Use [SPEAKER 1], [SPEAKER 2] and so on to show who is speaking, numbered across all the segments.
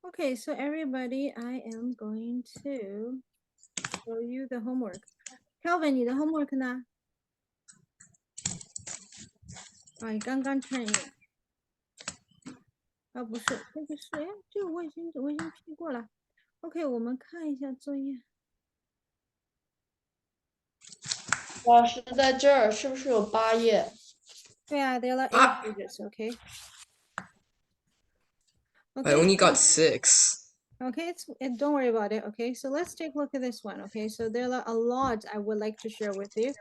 [SPEAKER 1] Okay, so everybody, I am going to show you the homework. Kelvin, 你的 homework 呢？啊，你刚刚 turn in。啊，不是，这个是，哎，这个我已经批过了。OK，我们看一下作业。
[SPEAKER 2] 老师在这儿是不是有8页？
[SPEAKER 1] 对啊，there are 8 pages. OK.
[SPEAKER 3] I only got 6.
[SPEAKER 1] Okay, don't worry about it. Okay, so let's take a look at this one. Okay, so there are a lot I would like to share with you.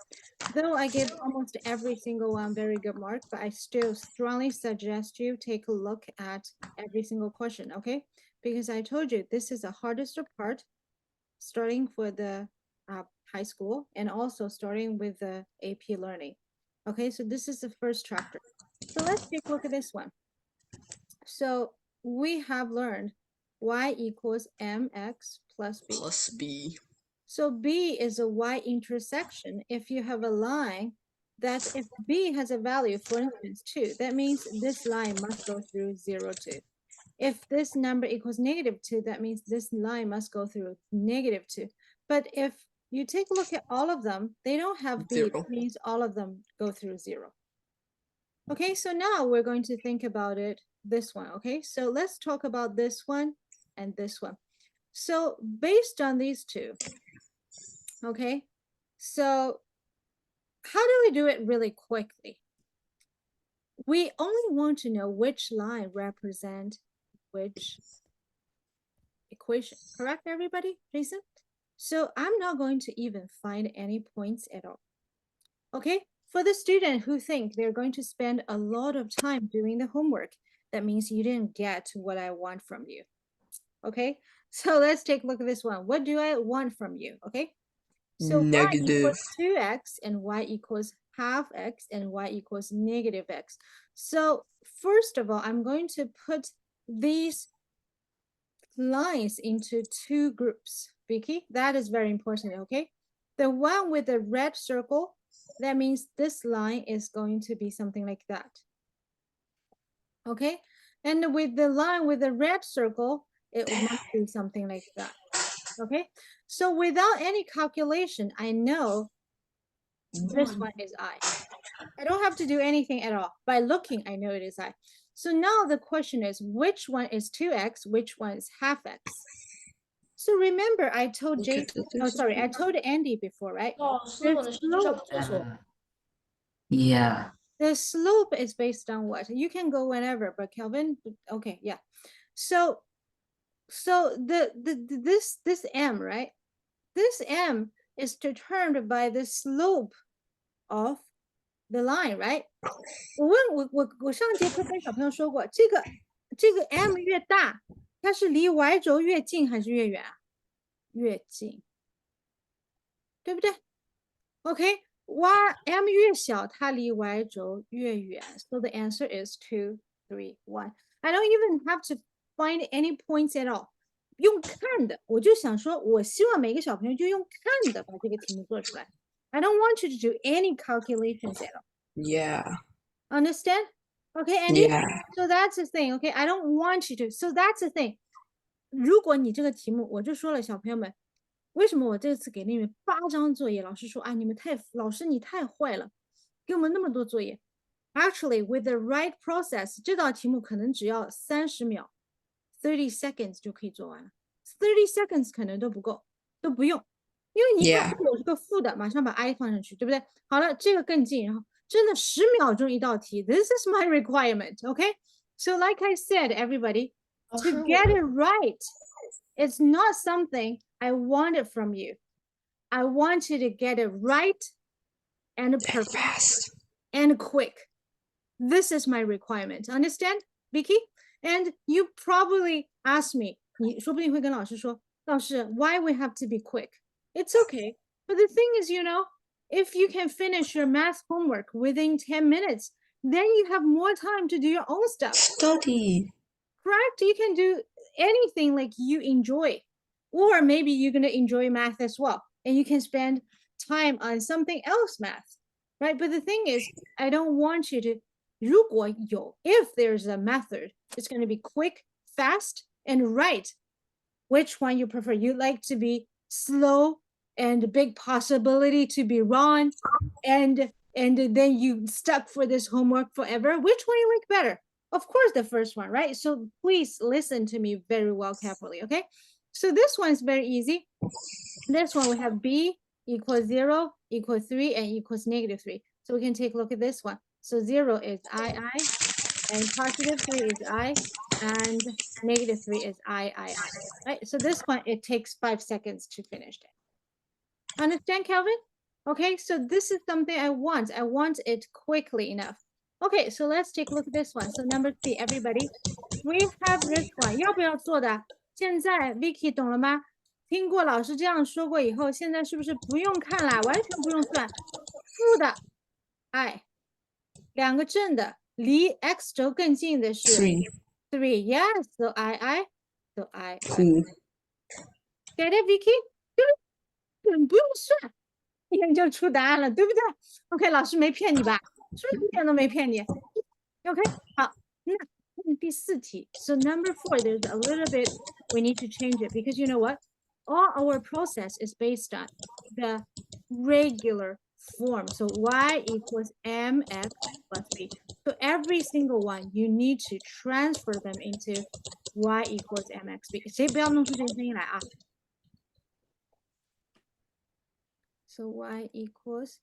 [SPEAKER 1] Though I give almost every single one very good mark, but I still strongly suggest you take a look at every single question. Okay, because I told you this is the hardest part, starting for the high school and also starting with the AP learning. Okay, so this is the first chapter. So let's take a look at this one. So we have learned y equals mx plus b.
[SPEAKER 3] Plus b.
[SPEAKER 1] So b is a y intersection. If you have a line that if b has a value, for instance, 2, that means this line must go through 0, 2. If this number equals -2, that means this line must go through -2. But if you take a look at all of them, they don't have b,
[SPEAKER 3] 0.
[SPEAKER 1] that means all of them go through 0. Okay, so now we're going to think about it this one. Okay, so let's talk about this one and this one. So based on these two, okay, so how do we do it really quickly? We only want to know which line represent which equation, correct, everybody? Jason? So I'm not going to even find any points at all. Okay, for the student who think they're going to spend a lot of time doing the homework, that means you didn't get what I want from you. Okay, so let's take a look at this one. What do I want from you? Okay, so
[SPEAKER 3] Negative.
[SPEAKER 1] y equals 2x and y equals half x and y equals -x. So first of all, I'm going to put these lines into two groups. Vicky, that is very important. Okay, the one with the red circle, that means this line is going to be something like that. Okay, and with the line with the red circle, it must be something like that. Okay, so without any calculation, I know this one is I. I don't have to do anything at all. By looking, I know it is I. So now the question is, which one is 2x, which one is half x? So remember, I told Jason, oh, sorry, I told Andy before, right?
[SPEAKER 4] Yeah.
[SPEAKER 1] The slope is based on what? You can go whenever, but Kelvin, okay, yeah. So this m, right? This m is determined by the slope of the line, right? 我上节课跟小朋友说过，这个 m 越大，它是离 y 轴越近还是越远啊？越近，对不对 ？OK， m 越小，它离 y 轴越远。So the answer is 2, 3, 1. I don't even have to find any points at all. 用看的，我就想说，我希望每个小朋友就用看的把这个题目做出来。I don't want you to do any calculations at all.
[SPEAKER 3] Yeah.
[SPEAKER 1] Understand? Okay, Andy?
[SPEAKER 3] Yeah.
[SPEAKER 1] So that's the thing, okay? I don't want you to. So that's the thing. 如果你这个题目，我就说了，小朋友们，为什么我这次给你们8张作业？老师说啊，老师你太坏了，给我们那么多作业。Actually, with the right process，这道题目可能只要30秒，30 seconds 就可以做完了。30 seconds 可能都不够，都不用，因为你一看有这个负的，马上把 i 放上去，对不对？好了，这个更近，然后真的10秒钟一道题。This is my requirement, okay? So like I said, everybody, to get it right, it's not something I wanted from you. I want you to get it right and perfect
[SPEAKER 3] Fast.
[SPEAKER 1] and quick. This is my requirement. Understand, Vicky? And you probably ask me, 你说不定会跟老师说，老师, why we have to be quick? It's okay. But the thing is, you know, if you can finish your math homework within 10 minutes, then you have more time to do your own stuff.
[SPEAKER 3] Study.
[SPEAKER 1] Correct? You can do anything like you enjoy. Or maybe you're going to enjoy math as well. And you can spend time on something else math. Right? But the thing is, I don't want you to, 如果有, if there's a method, it's going to be quick, fast, and write which one you prefer. You like to be slow and big possibility to be wrong, and then you stuck for this homework forever. Which one you like better? Of course, the first one, right? So please listen to me very well carefully, okay? So this one is very easy. This one we have b equals 0, equals 3, and equals -3. So we can take a look at this one. So 0 is I, and positive 3 is I, and -3 is I. Right? So this one, it takes 5 seconds to finish it. Understand, Calvin? Okay, so this is something I want. I want it quickly enough. Okay, so let's take a look at this one. So number 3, everybody, we have this one. 要不要做的？现在 Vicky 懂了吗？听过老师这样说过以后，现在是不是不用看了？完全不用算。负的 i， 两个正的，离 x 轴更近的是
[SPEAKER 3] 3.
[SPEAKER 1] 3. Yes, so so I.
[SPEAKER 3] Cool.
[SPEAKER 1] Get it, Vicky? 不用算，一眼就出答案了，对不对 ？OK， 老师没骗你吧？是不是一点都没骗你 ？OK， 好，那第4题。So number 4, there's a little bit we need to change it because you know what? All our process is based on the regular form. So y equals mx plus b. So every single one, you need to transfer them into y equals mxb. 谁不要弄出这个声音来啊？ So y equals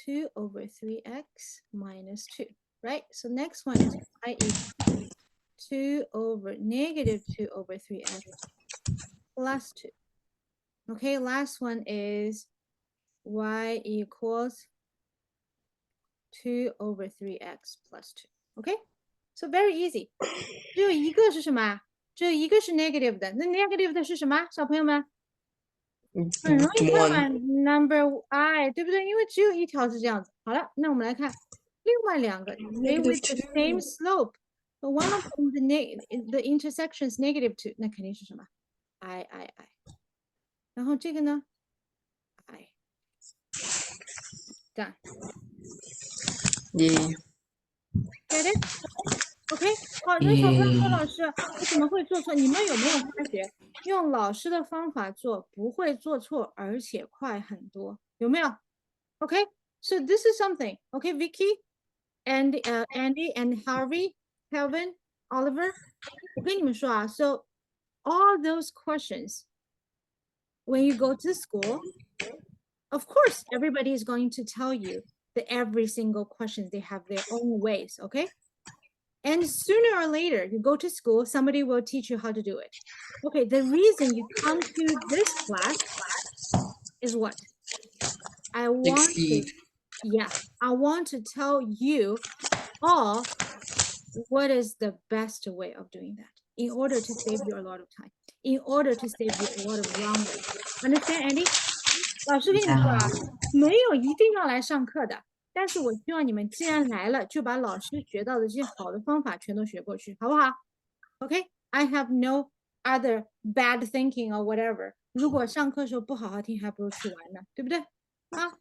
[SPEAKER 1] 2 over 3x minus 2, right? So next one is y equals 2 over -2 over 3x plus 2. Okay, last one is y equals 2 over 3x plus 2. Okay, so very easy. 只有一个是什么？只有一个是 negative 的。那 negative 的是什么？小朋友们？很容易看完 number I， 对不对？因为只有一条是这样子。好了，那我们来看另外两个 they with the same slope, but one of them the intersection is -2， 那肯定是什么 I。然后这个呢 I done.
[SPEAKER 3] Yeah.
[SPEAKER 1] Get it? OK， 好，那小朋友说老师，我怎么会做错？你们有没有发觉，用老师的方法做不会做错，而且快很多？有没有 ？OK， so this is something. OK, Vicky and Andy and Harvey, Kelvin, Oliver， 我跟你们说啊 ，so all those questions when you go to school, of course, everybody is going to tell you that every single question they have their own ways. OK. And sooner or later, you go to school, somebody will teach you how to do it. Okay, the reason you come to this class is what? I want to tell you all what is the best way of doing that in order to save you a lot of time, in order to save you a lot of wrong way. Understand, Andy? 老师跟你们说啊，没有一定要来上课的。但是我希望你们既然来了，就把老师学到的这些好的方法全都学过去，好不好 ？OK, I have no other bad thinking or whatever. 如果上课的时候不好好听，还不如去玩呢，对不对？啊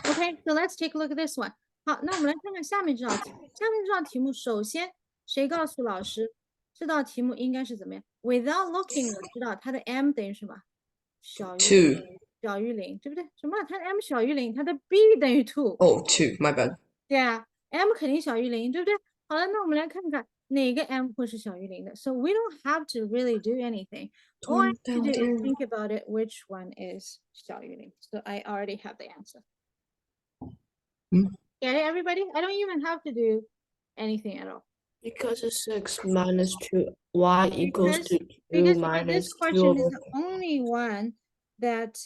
[SPEAKER 1] ，OK, so let's take a look at this one. 好，那我们来看看下面这道题。下面这道题目，首先谁告诉老师这道题目应该是怎么样 ？Without looking， 我知道它的 m 等于什么？小于
[SPEAKER 3] 2.
[SPEAKER 1] 小于0，对不对？什么？它的 m 小于0，它的 b 等于 2。Oh,
[SPEAKER 3] 2. My bad.
[SPEAKER 1] 对啊 ，m 肯定小于0，对不对？好了，那我们来看看哪个 m 会是小于0的。So we don't have to really do anything. All I have to do is think about it. Which one is 小于0? So I already have the answer. Get it, everybody? I don't even have to do anything at all.
[SPEAKER 2] Because it's 6 minus 2, y equals to 2
[SPEAKER 1] Because
[SPEAKER 2] minus
[SPEAKER 1] this
[SPEAKER 2] 2
[SPEAKER 1] question
[SPEAKER 2] over
[SPEAKER 1] is the only one that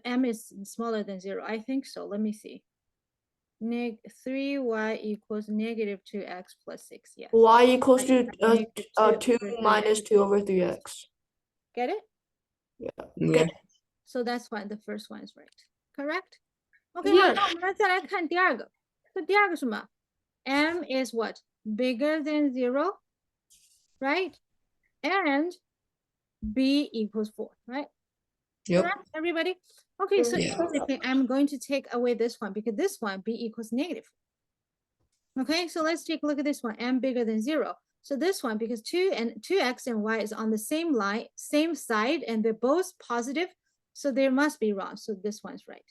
[SPEAKER 1] m is smaller than 0. I think so. Let me see. 3y equals -2x plus 6. Yes.
[SPEAKER 2] y equals to
[SPEAKER 1] Negative
[SPEAKER 2] 2
[SPEAKER 1] over
[SPEAKER 2] minus 2 over 3x.
[SPEAKER 1] Get it?
[SPEAKER 3] Yeah.
[SPEAKER 1] So that's why the first one is right. Correct? Okay,
[SPEAKER 2] Yes.
[SPEAKER 1] 好，那我们来再来看第二个。这第二个什么 ？m is what? Bigger than 0, right? And b equals 4, right?
[SPEAKER 3] Yep.
[SPEAKER 1] Correct, everybody? Okay, so
[SPEAKER 3] Yeah.
[SPEAKER 1] basically, I'm going to take away this one because this one, b equals -4. Okay, so let's take a look at this one, m bigger than 0. So this one, because 2x and y is on the same line, same side, and they're both positive, so they must be wrong. So this one's right.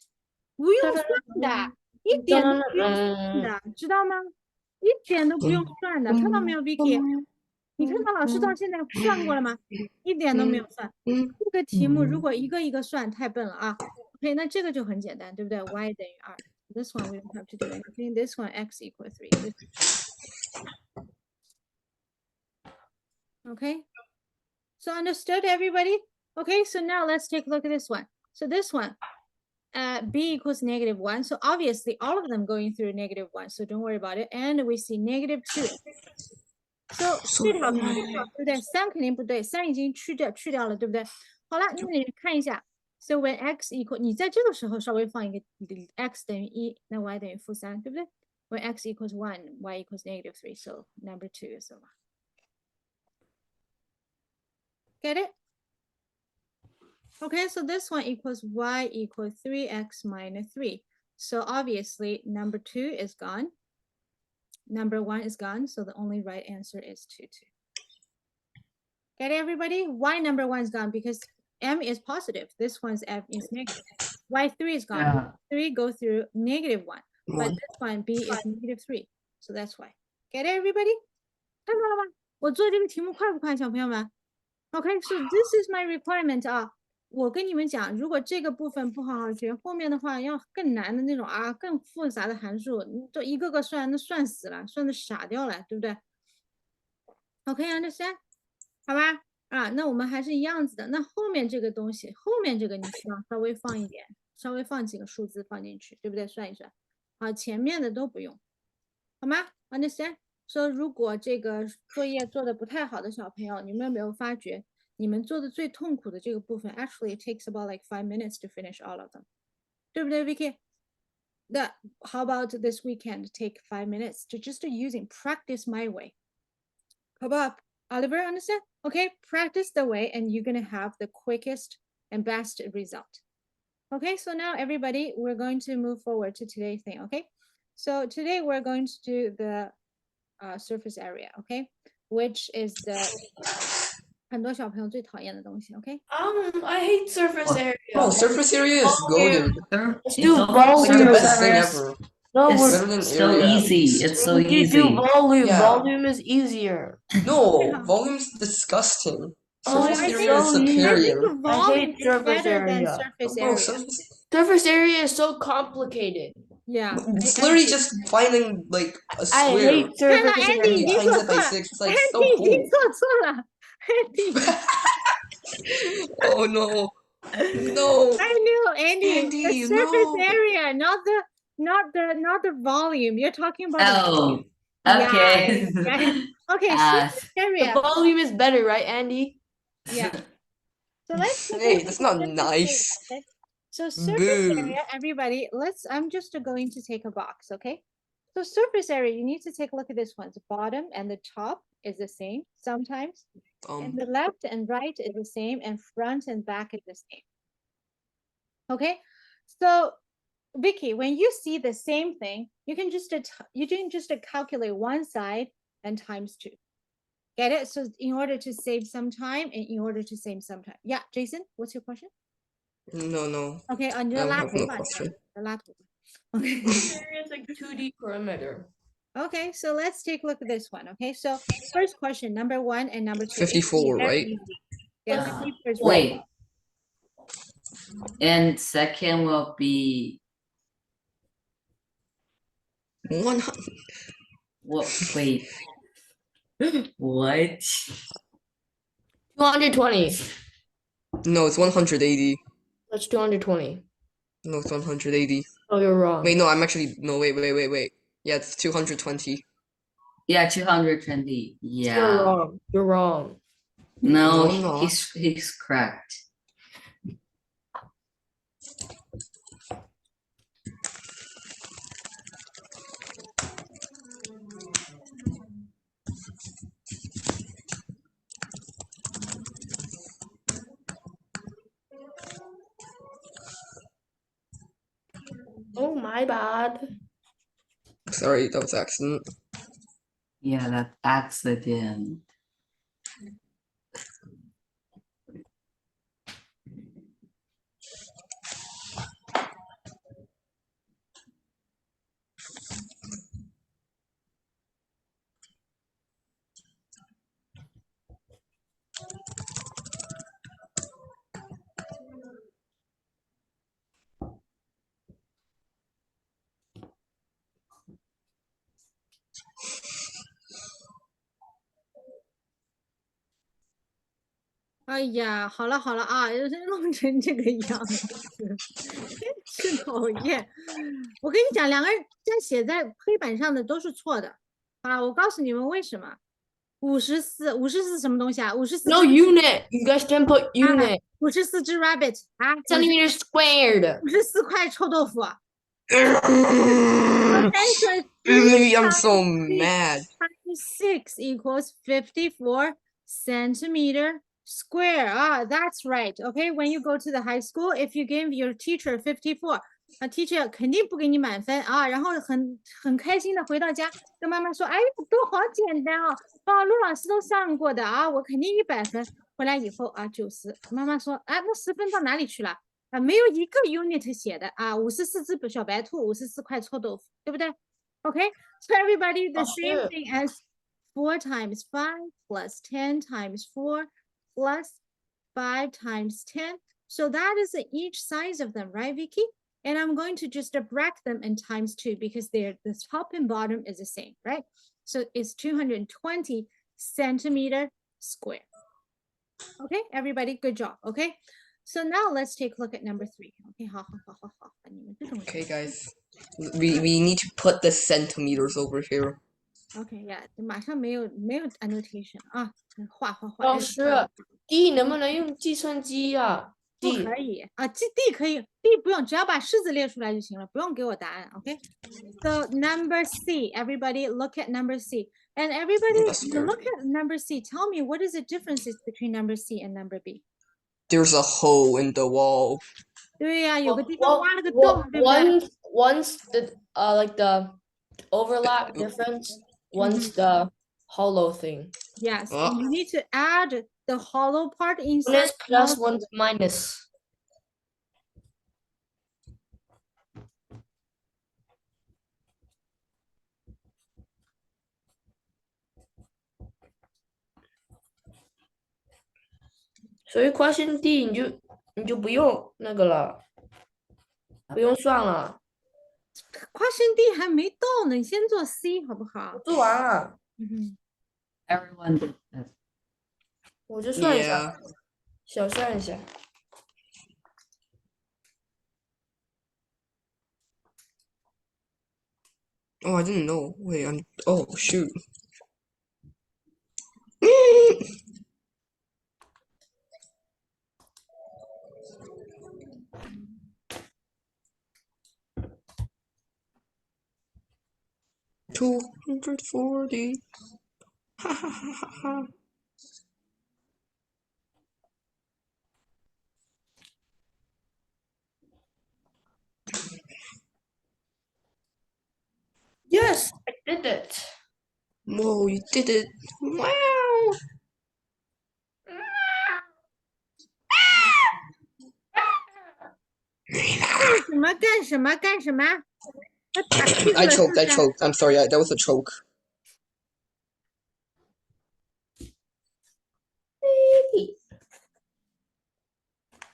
[SPEAKER 1] 不用算的，一点都不用算的，知道吗？一点都不用算的，看到没有，Vicky？你看到老师到现在算过了吗？一点都没有算。这个题目如果一个一个算，太笨了啊。OK，那这个就很简单，对不对？y 等于2。This one we don't have to do anything. This one x equals 3. Okay. So understood, everybody? Okay, so now let's take a look at this one. So this one, b equals -1. So obviously all of them going through -1. So don't worry about it. And we see -2. So 去掉它，对不对？3肯定不对，3已经去掉了，对不对？好了，那你看一下。So when x equal， 你在这个时候稍微放一个 x 等于1，那 y 等于-3，对不对？When x equals 1, y equals -3. So number 2 is the one. Get it? Okay, so this one equals y equals 3x minus 3. So obviously number 2 is gone. Number 1 is gone, so the only right answer is 2, 2. Get it, everybody? Why number 1 is gone? Because m is positive. This one's f is negative. Y 3 is gone.
[SPEAKER 4] Yeah.
[SPEAKER 1] 3 go through -1. But
[SPEAKER 3] One.
[SPEAKER 1] this one, b is -3. So that's why. Get it, everybody? 看到了吗？我做这个题目快不快，小朋友们？ Okay, so this is my requirement 啊。我跟你们讲，如果这个部分不好好学，后面的话要更难的那种啊，更复杂的函数，你都一个个算，那算死了，算的傻掉了，对不对 ？OK, understand？ 好吧？啊，那我们还是一样子的。那后面这个东西，后面这个你需要稍微放一点，稍微放几个数字放进去，对不对？算一算。好，前面的都不用，好吗 ？Understand？ 说如果这个作业做的不太好的小朋友，你们有没有发觉？你们做的最痛苦的这个部分 actually it takes about like 5 minutes to finish all of them. 对不对 Vicky? That, how about this weekend take 5 minutes to just using practice my way. How about Oliver, understand? Okay, practice the way and you're going to have the quickest and best result. Okay, so now everybody, we're going to move forward to today's thing, okay? So today we're going to do the surface area, okay? Which is the 很多小朋友最讨厌的东西 ，OK？
[SPEAKER 2] I hate surface area.
[SPEAKER 3] Oh, surface area is goated.
[SPEAKER 2] Let's do
[SPEAKER 3] It's
[SPEAKER 2] volume
[SPEAKER 3] the best thing
[SPEAKER 2] first.
[SPEAKER 3] ever.
[SPEAKER 2] No,
[SPEAKER 3] It's
[SPEAKER 2] we're
[SPEAKER 3] better than
[SPEAKER 4] so
[SPEAKER 3] area.
[SPEAKER 4] easy. It's so
[SPEAKER 2] we need to
[SPEAKER 4] easy.
[SPEAKER 2] do volume.
[SPEAKER 3] Yeah.
[SPEAKER 2] Volume is easier.
[SPEAKER 3] No, volume's disgusting.
[SPEAKER 2] Oh,
[SPEAKER 3] Surface
[SPEAKER 2] I
[SPEAKER 3] area
[SPEAKER 2] think-
[SPEAKER 3] is
[SPEAKER 2] I think
[SPEAKER 3] superior.
[SPEAKER 1] volume
[SPEAKER 2] hate
[SPEAKER 1] is
[SPEAKER 2] surface
[SPEAKER 1] better than
[SPEAKER 2] area.
[SPEAKER 1] surface
[SPEAKER 3] Bro,
[SPEAKER 1] area.
[SPEAKER 2] Surface area is so complicated.
[SPEAKER 1] Yeah.
[SPEAKER 3] it's literally just finding like a
[SPEAKER 2] I
[SPEAKER 3] square.
[SPEAKER 2] hate surface
[SPEAKER 1] Andy,
[SPEAKER 2] area.
[SPEAKER 1] you
[SPEAKER 3] Times it by
[SPEAKER 1] got-
[SPEAKER 3] 6. It's like so
[SPEAKER 1] Andy 已
[SPEAKER 3] cool.
[SPEAKER 1] 经做错了，Andy。
[SPEAKER 3] Oh no. No.
[SPEAKER 1] I know, Andy.
[SPEAKER 3] Andy,
[SPEAKER 1] the surface
[SPEAKER 3] no.
[SPEAKER 1] area, not the volume. You're talking about. the
[SPEAKER 4] Oh,
[SPEAKER 1] volume. Yeah,
[SPEAKER 4] okay.
[SPEAKER 1] yeah. Okay,
[SPEAKER 4] Ah,
[SPEAKER 1] surface
[SPEAKER 2] The
[SPEAKER 1] area.
[SPEAKER 2] volume is better, right, Andy?
[SPEAKER 1] Yeah. So let's look
[SPEAKER 3] Hey,
[SPEAKER 1] at
[SPEAKER 3] that's
[SPEAKER 1] the
[SPEAKER 3] not
[SPEAKER 1] surface
[SPEAKER 3] nice.
[SPEAKER 1] area, okay? So surface
[SPEAKER 3] Boo.
[SPEAKER 1] area, everybody, I'm just going to take a box, okay? So surface area, you need to take a look at this one. The bottom and the top is the same sometimes. And the left and right is the same, and front and back is the same. Okay, so Vicky, when you see the same thing, you can just calculate one side and times 2. Get it? So in order to save some time and in order to save some time. Yeah, Jason, what's your question?
[SPEAKER 3] No.
[SPEAKER 1] Okay, on
[SPEAKER 3] I
[SPEAKER 1] your
[SPEAKER 3] have no
[SPEAKER 1] laptop.
[SPEAKER 3] question.
[SPEAKER 1] The laptop. Okay.
[SPEAKER 2] Area is like 2D perimeter.
[SPEAKER 1] Okay, so let's take a look at this one. Okay, so first question, number 1 and number 2. It's
[SPEAKER 3] 54,
[SPEAKER 1] very
[SPEAKER 3] right?
[SPEAKER 1] easy. Yeah,
[SPEAKER 4] Uh,
[SPEAKER 1] 54 is right.
[SPEAKER 4] Wait. And second will be
[SPEAKER 3] 100.
[SPEAKER 4] what? Wait. What?
[SPEAKER 2] 220.
[SPEAKER 3] No, it's 180.
[SPEAKER 2] That's 220.
[SPEAKER 3] No, it's 180.
[SPEAKER 2] Oh, you're wrong.
[SPEAKER 3] Wait, no, I'm actually no. Wait. Yeah, it's 220.
[SPEAKER 4] Yeah, 220.
[SPEAKER 2] You're
[SPEAKER 4] Yeah.
[SPEAKER 2] wrong. You're wrong.
[SPEAKER 4] No,
[SPEAKER 3] No, I'm not.
[SPEAKER 4] he's correct.
[SPEAKER 2] Oh, my bad.
[SPEAKER 3] Sorry, that was accident.
[SPEAKER 4] Yeah, that accident.
[SPEAKER 1] 哎呀，好了好了啊，弄成这个样子，真是讨厌。我跟你讲，两个人这写在黑板上的都是错的啊！我告诉你们为什么。54什么东西啊？54
[SPEAKER 2] No unit. You guys didn't put unit.
[SPEAKER 1] 54只 rabbit 啊
[SPEAKER 2] ，centimeters squared.
[SPEAKER 1] ，54块臭豆腐啊。
[SPEAKER 3] I'm so mad.
[SPEAKER 1] 6 equals 54 centimeter square. Ah, that's right. Okay, when you go to the high school, if you give your teacher 54, teacher 肯定不给你满分啊，然后很开心的回到家跟妈妈说，哎，都好简单哦，陆老师都上过的啊，我肯定100分。回来以后啊，90，妈妈说，啊，那10分到哪里去了？啊，没有一个 unit 写的啊，54只小白兔，54块臭豆腐，对不对？Okay, so everybody, the same thing as 4 times 5 plus 10 times 4 plus 5 times 10. So that is each size of them, right, Vicky? And I'm going to just bracket them in times 2 because the top and bottom is the same, right? So it's 220 centimeter square. Okay, everybody, good job. Okay, so now let's take a look at number 3. Okay, 好。
[SPEAKER 3] Okay, guys. We need to put the centimeters over here.
[SPEAKER 1] Okay, yeah，马上没有 annotation 啊，画。
[SPEAKER 2] 老师，D 能不能用计算机呀
[SPEAKER 1] 不
[SPEAKER 2] ？D
[SPEAKER 1] 可以啊，D 可以，D 不用，只要把式子列出来就行了，不用给我答案。Okay, so number C, everybody look at number C, and everybody
[SPEAKER 3] That's fair.
[SPEAKER 1] look at number C. Tell me what is the differences between number C and number B?
[SPEAKER 3] There's a hole in the wall.
[SPEAKER 1] 对呀，有个地方挖了个洞，对不对？
[SPEAKER 2] one's the like the overlap difference. One's the hollow thing.
[SPEAKER 1] Yes,
[SPEAKER 3] Oh.
[SPEAKER 1] you need to add the hollow part
[SPEAKER 2] One
[SPEAKER 1] inside.
[SPEAKER 2] is plus, one's minus. So question D 你就不用那个了，不用算了，
[SPEAKER 1] 跨生地还没到呢，你先做 C 好不好？
[SPEAKER 2] 做完了，
[SPEAKER 4] Everyone did this.
[SPEAKER 2] 我就算一下，
[SPEAKER 3] Yeah.
[SPEAKER 2] 小算一下。
[SPEAKER 3] Oh, I didn't know. Wait, oh, shoot. $240. Ha ha ha ha ha.
[SPEAKER 2] Yes, I did it.
[SPEAKER 3] Whoa, you did it. Wow.
[SPEAKER 1] 干什么？
[SPEAKER 3] I choked. I'm sorry, that was a choke.
[SPEAKER 2] Really?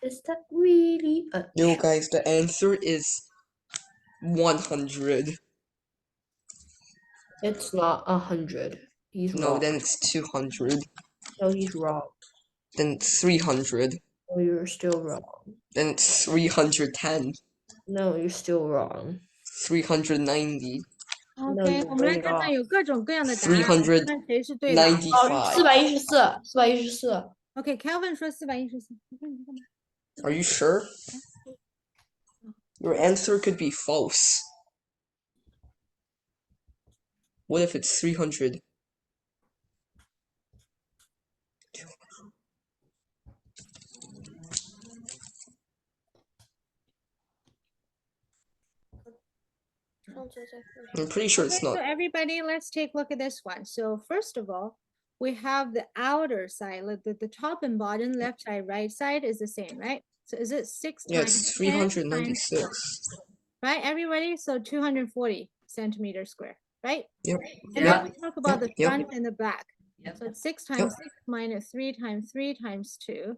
[SPEAKER 2] Is that really a
[SPEAKER 3] Yo, guys, the answer is 100.
[SPEAKER 2] It's not 100. He's
[SPEAKER 3] No,
[SPEAKER 2] wrong.
[SPEAKER 3] then it's 200.
[SPEAKER 2] No, he's wrong.
[SPEAKER 3] Then it's 300.
[SPEAKER 2] No, you're still wrong.
[SPEAKER 3] Then it's 310.
[SPEAKER 2] No, you're still wrong.
[SPEAKER 3] 390.
[SPEAKER 1] OK，我们来看看有各种各样的答案，
[SPEAKER 3] 300
[SPEAKER 1] 看谁是对的。
[SPEAKER 3] 95.
[SPEAKER 2] 414.
[SPEAKER 1] OK，Kelvin 说414。
[SPEAKER 3] Are you sure? Your answer could be false. What if it's 300? I'm pretty sure
[SPEAKER 1] Okay,
[SPEAKER 3] it's
[SPEAKER 1] so
[SPEAKER 3] not.
[SPEAKER 1] everybody, let's take a look at this one. So first of all, we have the outer side, like the top and bottom, left side, right side is the same, right? So is it 6
[SPEAKER 3] Yeah,
[SPEAKER 1] times
[SPEAKER 3] it's
[SPEAKER 1] 10 times
[SPEAKER 3] 396.
[SPEAKER 1] right, everybody? So 240 centimeters square, right?
[SPEAKER 3] Yep.
[SPEAKER 1] And
[SPEAKER 4] Yeah.
[SPEAKER 1] then we talk about the
[SPEAKER 3] Yep.
[SPEAKER 1] front and the back.
[SPEAKER 4] Yep.
[SPEAKER 1] So it's 6 times 6 minus 3 times 3 times 2.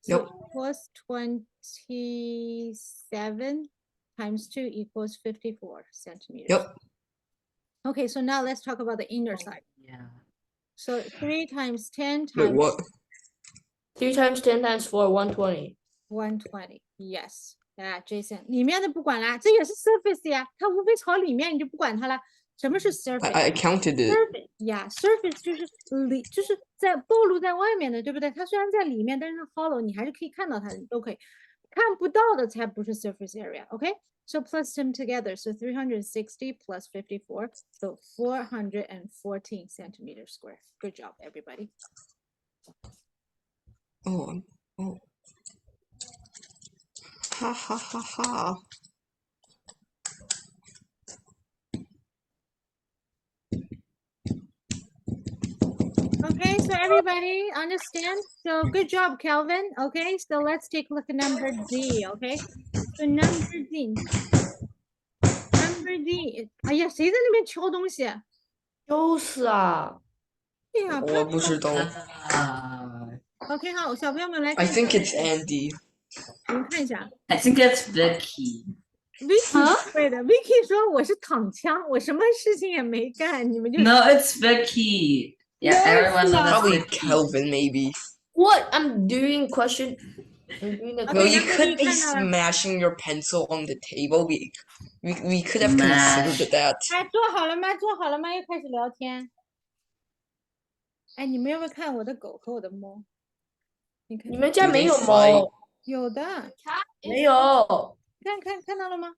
[SPEAKER 1] So
[SPEAKER 3] Yep.
[SPEAKER 1] equals 27 times 2 equals 54 centimeters.
[SPEAKER 3] Yep.
[SPEAKER 1] Okay, so now let's talk about the inner side.
[SPEAKER 4] Yeah.
[SPEAKER 1] So 3 times 10
[SPEAKER 3] Wait,
[SPEAKER 1] times
[SPEAKER 3] what?
[SPEAKER 2] 3 times 10 times 4, 120.
[SPEAKER 1] 120. Yes. 啊，Jason，里面的不管啦，这也是 surface 呀，它无非朝里面，你就不管它了。什么是 surface？
[SPEAKER 3] I counted it.
[SPEAKER 1] surface 呀，surface 就是在暴露在外面的，对不对？它虽然在里面，但是它 hollow，你还是可以看到它的，都可以。看不到的才不是 surface area。OK， so plus them together. So 360 plus 54, so 414 centimeters square. Good job, everybody.
[SPEAKER 3] Oh. Ha ha ha ha.
[SPEAKER 1] Okay, so everybody understand? So good job, Calvin. Okay, so let's take a look at number D. Okay, so number D. Number D. 哎呀，谁在那边敲东西？哎
[SPEAKER 2] 就是啊，
[SPEAKER 1] 呀，
[SPEAKER 3] 我不知道。
[SPEAKER 1] OK，好，小朋友们来
[SPEAKER 3] I
[SPEAKER 1] 看
[SPEAKER 3] think it's Andy.
[SPEAKER 1] 你们看一下
[SPEAKER 4] I think it's Vicky.
[SPEAKER 1] ，Vicky 对的，Vicky 说我是躺枪，我什么事情也没干，你们就
[SPEAKER 4] No, it's Vicky. Yeah,
[SPEAKER 1] No, it's
[SPEAKER 4] everyone
[SPEAKER 1] not.
[SPEAKER 4] knows
[SPEAKER 3] Probably
[SPEAKER 4] Vicky.
[SPEAKER 3] Calvin, maybe.
[SPEAKER 2] What? I'm doing question. I'm doing the
[SPEAKER 1] Okay,
[SPEAKER 3] No, you
[SPEAKER 1] number
[SPEAKER 3] could
[SPEAKER 1] D
[SPEAKER 3] be
[SPEAKER 1] 看到了。
[SPEAKER 3] smashing your pencil on the table. We could have considered that.
[SPEAKER 1] 哎，坐好了吗？坐好了吗？又开始聊天。哎，你们有没有看我的狗和我的猫？你看，
[SPEAKER 2] 你们家
[SPEAKER 3] Do
[SPEAKER 2] 没
[SPEAKER 3] they
[SPEAKER 2] 有
[SPEAKER 3] fight?
[SPEAKER 2] 猫？
[SPEAKER 1] 有的，
[SPEAKER 2] 没有。
[SPEAKER 1] 看到了吗？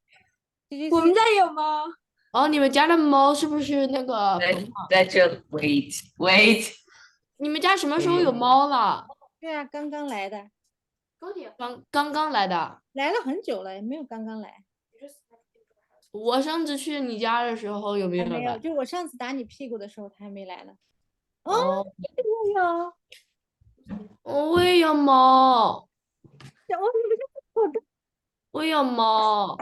[SPEAKER 5] 我们家有猫，
[SPEAKER 2] 哦，你们家的猫是不是那个鹏鹏？
[SPEAKER 4] Wait.
[SPEAKER 2] 你们家什么时候有猫了？
[SPEAKER 1] 对啊，刚刚来的，
[SPEAKER 2] 刚来的。
[SPEAKER 1] 来了很久了，也没有刚刚来，
[SPEAKER 2] 我上次去你家的时候有没有
[SPEAKER 1] 还没有。
[SPEAKER 2] 来？
[SPEAKER 1] 就我上次打你屁股的时候，他还没来呢。
[SPEAKER 2] 哦，
[SPEAKER 1] 有，
[SPEAKER 2] 我也有猫，
[SPEAKER 1] 你们家我的，
[SPEAKER 2] 我有猫。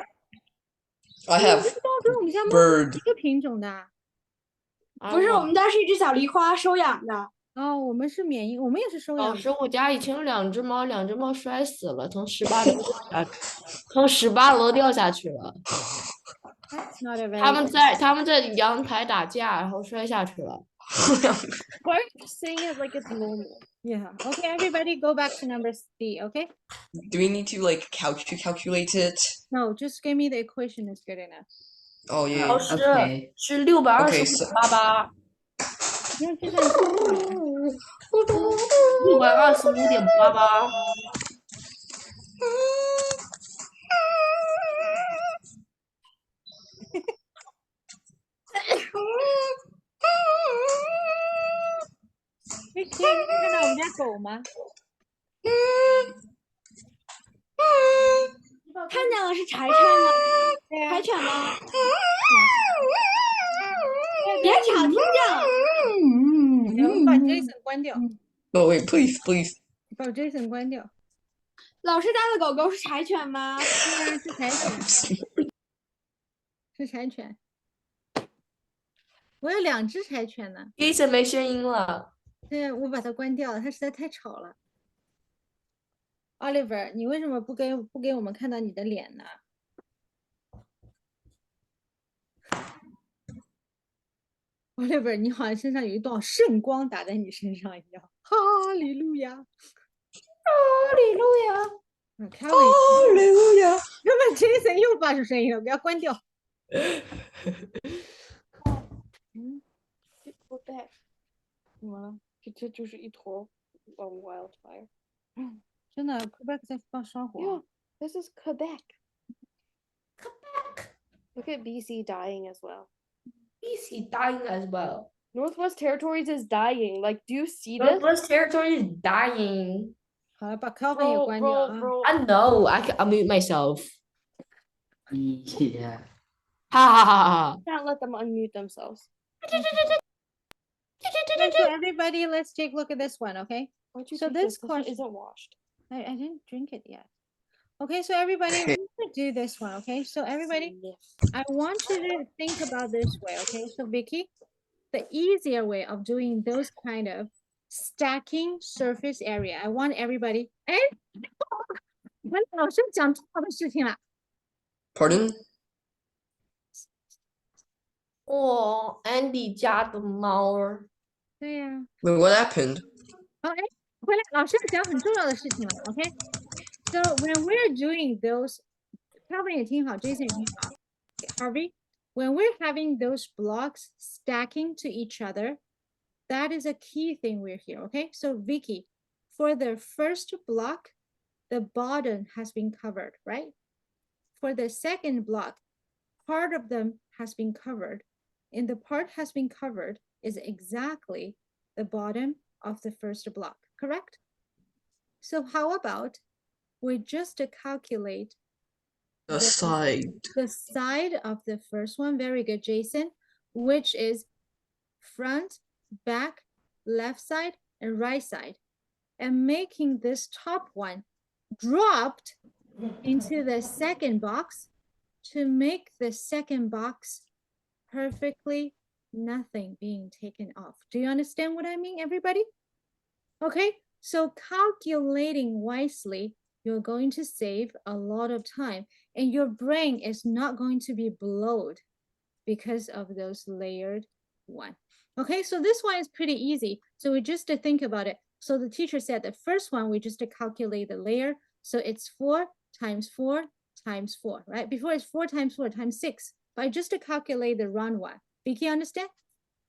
[SPEAKER 3] I have
[SPEAKER 1] 跟我们家猫
[SPEAKER 3] bird.
[SPEAKER 1] 一个品种的。
[SPEAKER 5] 不是我们家是一只小梨花收养的。
[SPEAKER 1] 哦，我们是缅因，我们也是收养的。
[SPEAKER 2] 老师，我家以前有2只猫，2只猫摔死了，从18楼掉下去了。
[SPEAKER 1] That's not a very
[SPEAKER 2] 他们在阳台打架，然后摔下去了。
[SPEAKER 5] Why are you saying it like it's normal?
[SPEAKER 1] Yeah. Okay, everybody go back to number C, okay?
[SPEAKER 3] Do we need to like calculate it?
[SPEAKER 1] No, just give me the equation is good enough.
[SPEAKER 3] Oh yeah.
[SPEAKER 2] 老师
[SPEAKER 4] Okay.
[SPEAKER 2] 是625
[SPEAKER 3] Okay, so
[SPEAKER 2] 88，
[SPEAKER 1] 你用计算器吗
[SPEAKER 2] 625.88。
[SPEAKER 1] 你可以看到我们家狗吗？
[SPEAKER 5] 看见了是柴犬吗？
[SPEAKER 1] 对啊
[SPEAKER 5] 柴犬吗？别吵，听见了。
[SPEAKER 1] 我们把 Jason 关掉，
[SPEAKER 3] No, wait, please.
[SPEAKER 1] 把 Jason 关掉。
[SPEAKER 5] 老师家的狗狗是柴犬吗？
[SPEAKER 1] 对啊，是柴犬，是柴犬。我有2只柴犬呢。
[SPEAKER 2] Jason 没声音了。
[SPEAKER 1] 对啊，我把它关掉了，它实在太吵了。Oliver，你为什么不给我们看到你的脸呢？Oliver，你好像身上有一道圣光打在你身上一样。哈利路亚，哈利路亚。Kevin，
[SPEAKER 3] Hallelujah.
[SPEAKER 1] Jason 又发出声音了，给它关掉。
[SPEAKER 5] Quebec，怎么了？这就是一坨wildfire。
[SPEAKER 1] 真的，Quebec 在放烧火。
[SPEAKER 5] Yeah, this is Quebec. Look at BC dying as well.
[SPEAKER 2] Is he dying as well?
[SPEAKER 5] Northwest Territories is dying. Like, do you see this?
[SPEAKER 2] Northwest Territory is dying.
[SPEAKER 1] 好了，把 Calvin 也关掉啊。
[SPEAKER 5] Bro.
[SPEAKER 2] I know. I can unmute myself.
[SPEAKER 4] Yeah.
[SPEAKER 2] 哈哈哈哈哈。
[SPEAKER 5] Can't let them unmute themselves.
[SPEAKER 1] Okay, so everybody, let's take a look at this one, okay?
[SPEAKER 5] Why'd you
[SPEAKER 1] So
[SPEAKER 5] take
[SPEAKER 1] this
[SPEAKER 5] this one
[SPEAKER 1] question-
[SPEAKER 5] isn't washed.
[SPEAKER 1] I didn't drink it yet. Okay, so everybody, we're gonna do this one, okay? So everybody, I want you to think about this way, okay? So Vicky, the easier way of doing those kind of stacking surface area, I want everybody, 哎，我老师讲错的事情了。
[SPEAKER 3] Pardon?
[SPEAKER 2] 哇，Andy 家的猫儿。
[SPEAKER 1] 对呀、
[SPEAKER 3] Wait, what happened?
[SPEAKER 1] 哦，哎，回来，老师要讲很重要的事情了，OK？ So when we're doing those, Calvin 也听好，Jason 也听好，Harvey, when we're having those blocks stacking to each other, that is a key thing we're here, okay? So Vicky, for the first block, the bottom has been covered, right? For the second block, part of them has been covered, and the part has been covered is exactly the bottom of the first block, correct? So how about we just calculate
[SPEAKER 3] The side.
[SPEAKER 1] the side of the first one? Very good, Jason, which is front, back, left side, and right side, and making this top one dropped into the second box to make the second box perfectly nothing being taken off. Do you understand what I mean, everybody? Okay, so calculating wisely, you're going to save a lot of time and your brain is not going to be blowed because of those layered one. Okay, so this one is pretty easy. So we just think about it. So the teacher said the first one, we just calculate the layer. So it's 4 times 4 times 4, right? Before it's 4 times 4 times 6. But I just calculate the round one. Vicky, understand?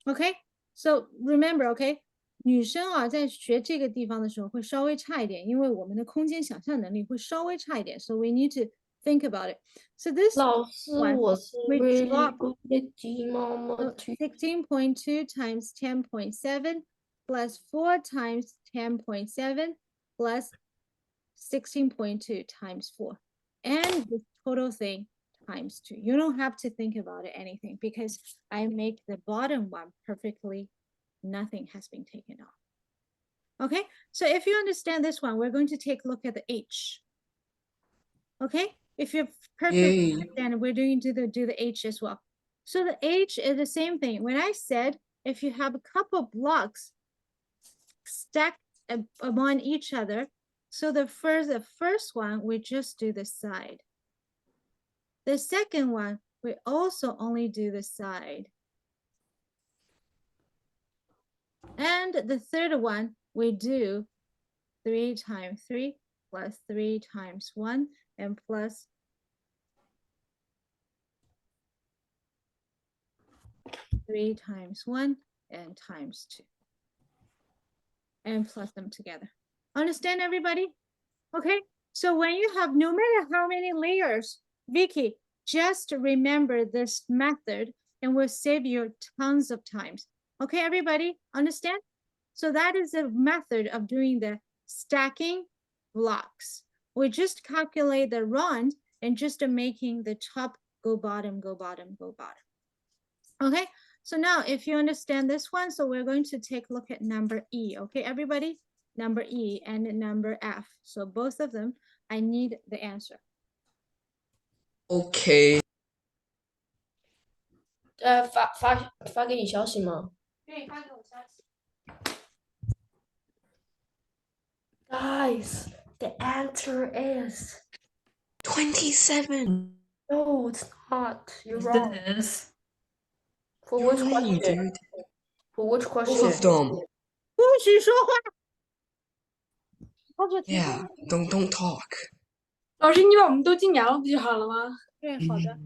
[SPEAKER 1] Okay, so remember, okay? 女生啊，在学这个地方的时候会稍微差一点，因为我们的空间想象能力会稍微差一点。So we need to think about it. So this
[SPEAKER 2] 老师，
[SPEAKER 1] one,
[SPEAKER 2] 我是
[SPEAKER 1] we
[SPEAKER 2] really
[SPEAKER 1] drop
[SPEAKER 2] good at 鸡妈妈
[SPEAKER 1] so 16.2 times 10.7 plus 4 times 10.7 plus 16.2 times 4. And the total thing times 2. You don't have to think about it anything because I make the bottom one perfectly. Nothing has been taken off. Okay, so if you understand this one, we're going to take a look at the H. Okay, if you're perfectly
[SPEAKER 3] Yay.
[SPEAKER 1] understand, we're going to do the H as well. So the H is the same thing. When I said if you have a couple blocks stacked among each other, so the first one we just do the side. The second one we also only do the side. And the third one we do 3 times 3 plus 3 times 1 and plus 3 times 1 and times 2. And plus them together. Understand, everybody? Okay, so when you have no matter how many layers, Vicky, just remember this method and will save you tons of times. Okay, everybody, understand? So that is the method of doing the stacking blocks. We just calculate the round and just making the top go bottom, go bottom, go bottom. Okay, so now if you understand this one, so we're going to take a look at number E. Okay, everybody, number E and number F. So both of them, I need the answer.
[SPEAKER 3] Okay.
[SPEAKER 2] 发给你消息吗？
[SPEAKER 1] 对，发给我消息。
[SPEAKER 2] Guys, the answer is
[SPEAKER 3] 27.
[SPEAKER 2] no, it's not. You're wrong.
[SPEAKER 4] This.
[SPEAKER 2] For
[SPEAKER 3] You're
[SPEAKER 2] which
[SPEAKER 3] lying,
[SPEAKER 2] question?
[SPEAKER 3] dude.
[SPEAKER 2] For which
[SPEAKER 3] Both of
[SPEAKER 2] question?
[SPEAKER 3] them.
[SPEAKER 1] 不许说话。或者提供
[SPEAKER 3] Yeah, don't talk.
[SPEAKER 5] 老师，你把我们都进聊了不就好了吗？
[SPEAKER 1] 对，好的。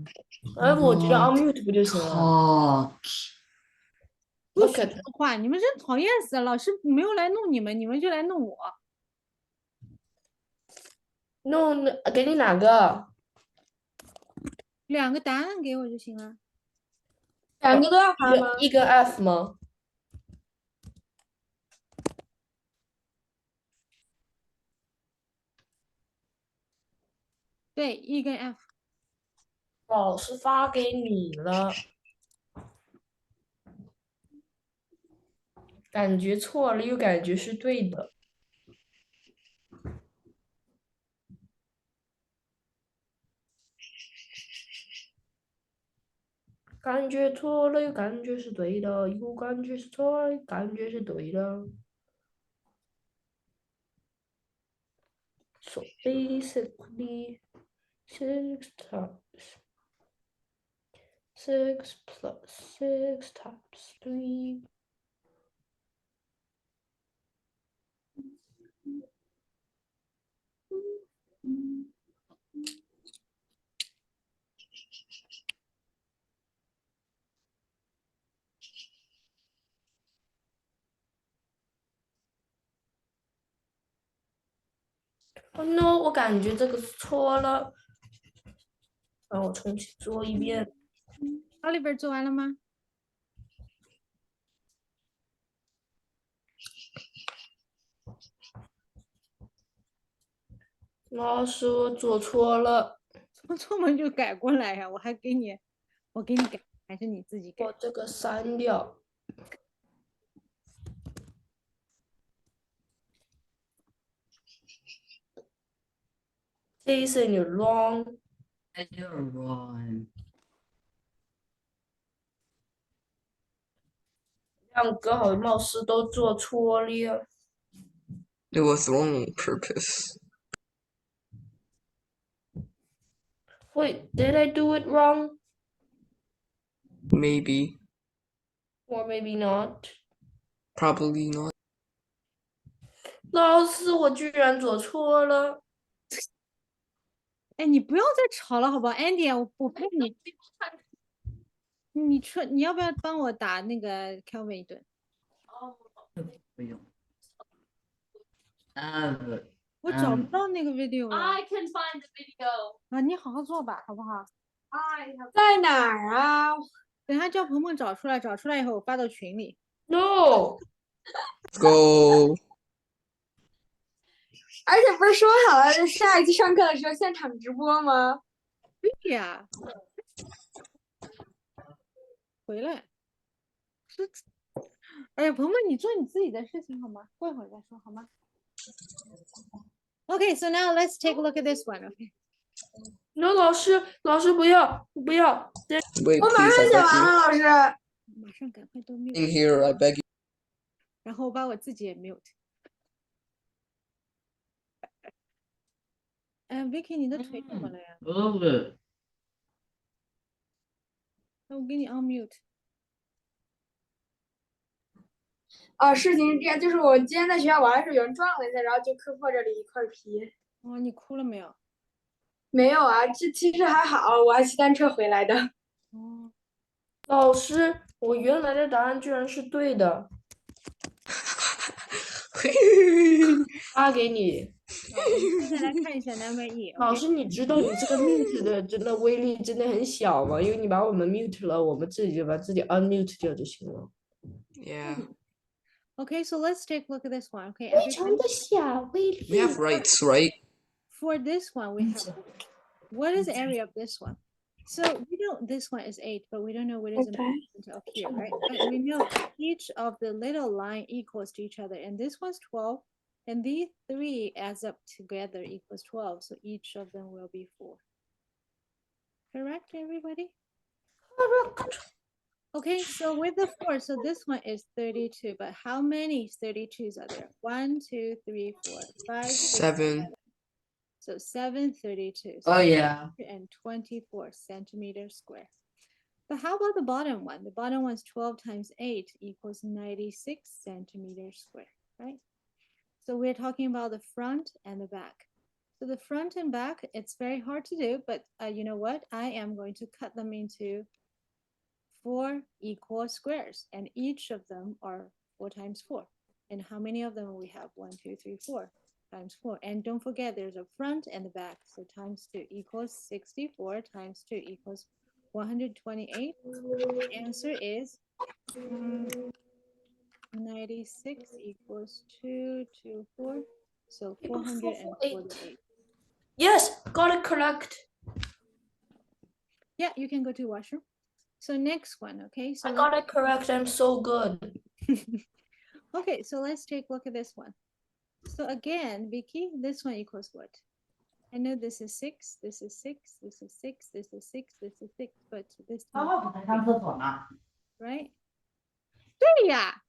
[SPEAKER 2] 哎，我直接
[SPEAKER 4] Don't
[SPEAKER 2] unmute 不就行了
[SPEAKER 4] Talk.
[SPEAKER 1] 不
[SPEAKER 2] ？Look
[SPEAKER 1] 许
[SPEAKER 2] at
[SPEAKER 1] 说话，你们真讨厌死了！老师没有来弄你们，你们就来弄我。
[SPEAKER 2] 弄给你哪个？
[SPEAKER 1] 两个答案给我就行了。
[SPEAKER 5] 两个都要发吗？
[SPEAKER 2] E 跟 F 吗？
[SPEAKER 1] 对，E 跟 F。
[SPEAKER 2] 老师发给你了，感觉错了又感觉是对的。感觉错了又感觉是对的，又感觉是错了，又感觉是对的。So basically, 6 plus 6 times 3. Oh no，我感觉这个是错了，让我重新做一遍。
[SPEAKER 1] Oliver 做完了吗？
[SPEAKER 2] 老师，我做错了，
[SPEAKER 1] 做错嘛就改过来呀、我给你改，还是你自己改
[SPEAKER 2] 我？这个删掉。Jason, you're wrong.
[SPEAKER 4] You're wrong.
[SPEAKER 2] 两个好貌似都做错了。
[SPEAKER 3] It was wrong on purpose.
[SPEAKER 2] Wait, did I do it wrong?
[SPEAKER 3] Maybe.
[SPEAKER 2] Or maybe not.
[SPEAKER 3] Probably not.
[SPEAKER 2] 老师，我居然做错了。
[SPEAKER 1] 哎，你不要再吵了，好不好？Andy，我陪你。你要不要帮我打那个 Kelvin 一顿？
[SPEAKER 4] 不用。
[SPEAKER 1] 我找不到那个 video 了。
[SPEAKER 5] I can find the video.
[SPEAKER 1] 啊，你好好做吧，好不好？
[SPEAKER 5] 在哪儿啊？
[SPEAKER 1] 等下叫鹏鹏找出来，找出来以后我发到群里。
[SPEAKER 2] No.
[SPEAKER 3] Let's go.
[SPEAKER 5] 而且不是说好了下一次上课的时候现场直播吗？
[SPEAKER 1] 对呀，回来。是，哎呀，鹏鹏，你做你自己的事情好吗？过一会儿再说好吗？Okay, so now let's take a look at this one. Okay.
[SPEAKER 2] No，老师不要不要。
[SPEAKER 3] Wait,
[SPEAKER 5] 我马
[SPEAKER 3] please,
[SPEAKER 5] 上
[SPEAKER 3] I
[SPEAKER 5] 写
[SPEAKER 3] beg
[SPEAKER 5] 完
[SPEAKER 3] you.
[SPEAKER 5] 了，老师。
[SPEAKER 1] 马上赶快都 mute，
[SPEAKER 3] In here, I beg you.
[SPEAKER 1] 然后我把我自己也 mute。Vicky，你的腿怎么了呀？
[SPEAKER 4] Over.
[SPEAKER 1] 那我给你 unmute。
[SPEAKER 5] 事情是这样，就是我今天在学校玩的时候，有人撞了一下，然后就磕破这里一块皮。
[SPEAKER 1] 哦，你哭了没有？
[SPEAKER 5] 没有啊，这其实还好，我还骑单车回来的。
[SPEAKER 1] 哦，
[SPEAKER 2] 老师，我原来的答案居然是对的，发给你。
[SPEAKER 1] 现在来看一下 number E。
[SPEAKER 2] 老师，你知道你这个 mute 的真的威力真的很小吗？因为你把我们 mute 了，我们自己就把自己 unmute 掉就行了。
[SPEAKER 3] Yeah.
[SPEAKER 1] Okay, so let's take a look at this one. Okay,
[SPEAKER 2] 非常的小威力。
[SPEAKER 3] We have rights, right?
[SPEAKER 1] for this one we have what is the area of this one? So we know this one is 8, but we don't know what is the measurement of here, right? But we know each of the little line equals to each other, and this one's 12, and these 3 adds up together equals 12, so each of them will be 4. Correct, everybody? Okay, so with the 4, so this one is 32, but how many 32s are there? 1, 2, 3, 4, 5, 6,
[SPEAKER 3] 7.
[SPEAKER 1] so 7 32s.
[SPEAKER 4] Oh yeah.
[SPEAKER 1] And 24 centimeters square. But how about the bottom one? The bottom one is 12 times 8 equals 96 centimeters square, right? So we're talking about the front and the back. So the front and back, it's very hard to do, but you know what? I am going to cut them into 4 equal squares, and each of them are 4 times 4. And how many of them we have? 1, 2, 3, 4 times 4. And don't forget, there's a front and the back. So times 2 equals 64 times 2 equals 128. The answer is 96 equals 2, 2, 4. So 448.
[SPEAKER 2] Yes, got it correct.
[SPEAKER 1] Yeah, you can go to washroom. So next one, okay? So
[SPEAKER 2] I got it correct. I'm so good.
[SPEAKER 1] okay, so let's take a look at this one. So again, Vicky, this one equals what? I know this is 6, this is 6, this is 6, this is 6, this is 6, but this
[SPEAKER 4] 刚好给他上厕所呢。
[SPEAKER 1] right? 对呀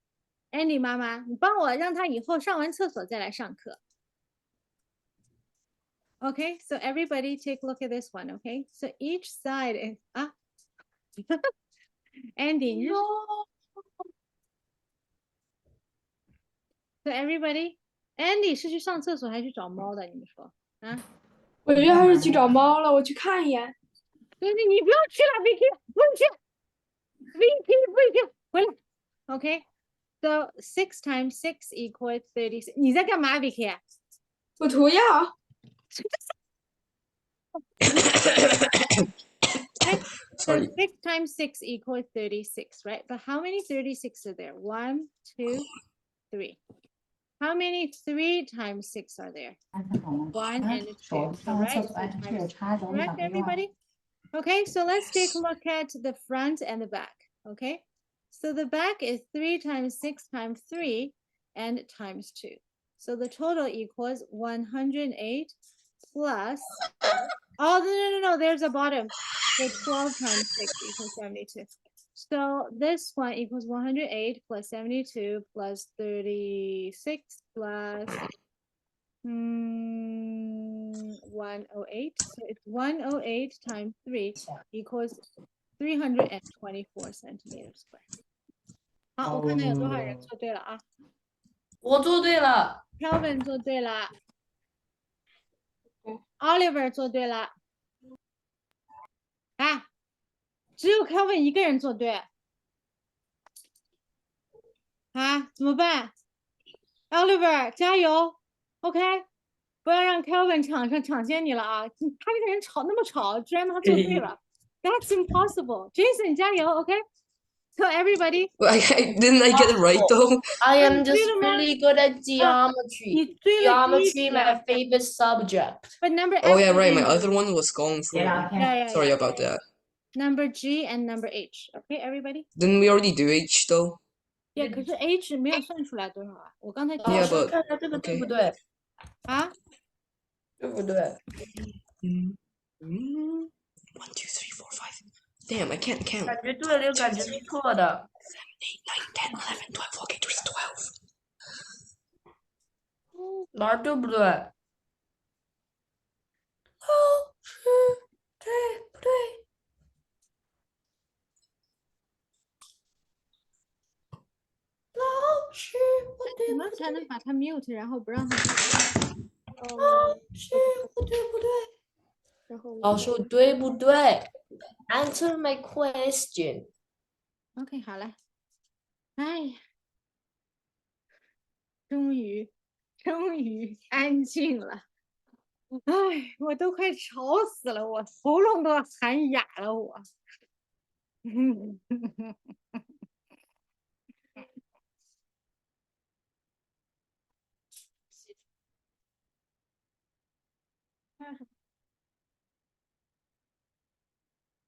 [SPEAKER 1] ，Andy 妈妈，你帮我让他以后上完厕所再来上课。Okay, so everybody take a look at this one, okay? So each side is Andy, you so everybody, Andy 是去上厕所还是去找猫的？你们说啊？
[SPEAKER 5] 我觉得还是去找猫了，我去看一眼。
[SPEAKER 1] 你不要去了，Vicky，不用去，Vicky 不许回来。Okay, so 6 times 6 equals 36. 你在干嘛，Vicky？
[SPEAKER 5] 我涂药。
[SPEAKER 1] So
[SPEAKER 3] Sorry.
[SPEAKER 1] 6 times 6 equals 36, right? But how many 36 are there? 1, 2, 3. How many 3 times 6 are there? 1 and 2.
[SPEAKER 4] 手
[SPEAKER 1] So
[SPEAKER 4] 上完
[SPEAKER 1] right,
[SPEAKER 4] 厕所，哎，
[SPEAKER 1] 2
[SPEAKER 4] 这
[SPEAKER 1] times
[SPEAKER 4] 个插着，我
[SPEAKER 1] correct,
[SPEAKER 4] 想用。
[SPEAKER 1] everybody? Okay, so let's take a look at the front and the back. Okay, so the back is 3 times 6 times 3 and times 2. So the total equals 108 plus. Oh, no, there's a bottom. So 12 times 6 equals 72. So this one equals 108 plus 72 plus 36 plus 108. So it's 108 times 3 equals 324 centimeters square. 好，我看到有多少人做对了啊
[SPEAKER 2] 我做对了。
[SPEAKER 1] ？Kelvin 做对了，Oliver 做对了，啊，只有 Kelvin 一个人做对，啊，怎么办？Oliver 加油 ，OK，不要让 Kelvin 抢先你了啊！他这个人那么吵，居然他做对了，That's impossible. Jason 加油 ，OK。So everybody，
[SPEAKER 3] Didn't I get it right though?
[SPEAKER 2] I
[SPEAKER 1] 你
[SPEAKER 2] am
[SPEAKER 1] 对
[SPEAKER 2] just
[SPEAKER 1] 了吗？
[SPEAKER 2] really good at geometry.
[SPEAKER 1] 你追了第一
[SPEAKER 2] Geometry
[SPEAKER 1] 题啊
[SPEAKER 2] my favorite subject.
[SPEAKER 1] But number
[SPEAKER 3] Oh yeah,
[SPEAKER 1] F
[SPEAKER 3] right.
[SPEAKER 1] is
[SPEAKER 3] My
[SPEAKER 1] in
[SPEAKER 3] other
[SPEAKER 1] there.
[SPEAKER 3] one was Gong Fu.
[SPEAKER 1] Yeah.
[SPEAKER 3] Sorry about that.
[SPEAKER 1] Number G and number H. Okay, everybody.
[SPEAKER 3] Didn't we already do H though?
[SPEAKER 1] Yeah，可是 H 没有算出来多少啊？我刚才
[SPEAKER 3] Yeah,
[SPEAKER 2] 老师
[SPEAKER 3] but
[SPEAKER 2] 看看这个对
[SPEAKER 3] okay.
[SPEAKER 2] 不对？
[SPEAKER 1] 啊，
[SPEAKER 2] 对不对？
[SPEAKER 3] 1, 2, 3, 4, 5. Damn, I can't count.
[SPEAKER 2] 感觉对了，又感觉是错的。
[SPEAKER 3] 8, 9, 10, 11, 12. Okay, there's 12.
[SPEAKER 2] 哪儿对不对？老师，对不对？老师，我对
[SPEAKER 1] 怎
[SPEAKER 2] 不对？
[SPEAKER 1] 么才能把它 mute，然后不让它？
[SPEAKER 2] 老师，我对不对？
[SPEAKER 1] 然后
[SPEAKER 2] 老师，我对不对？Answer my question.
[SPEAKER 1] OK，好了。哎呀，终于安静了。哎，我都快吵死了，我喉咙都要喊哑了，我。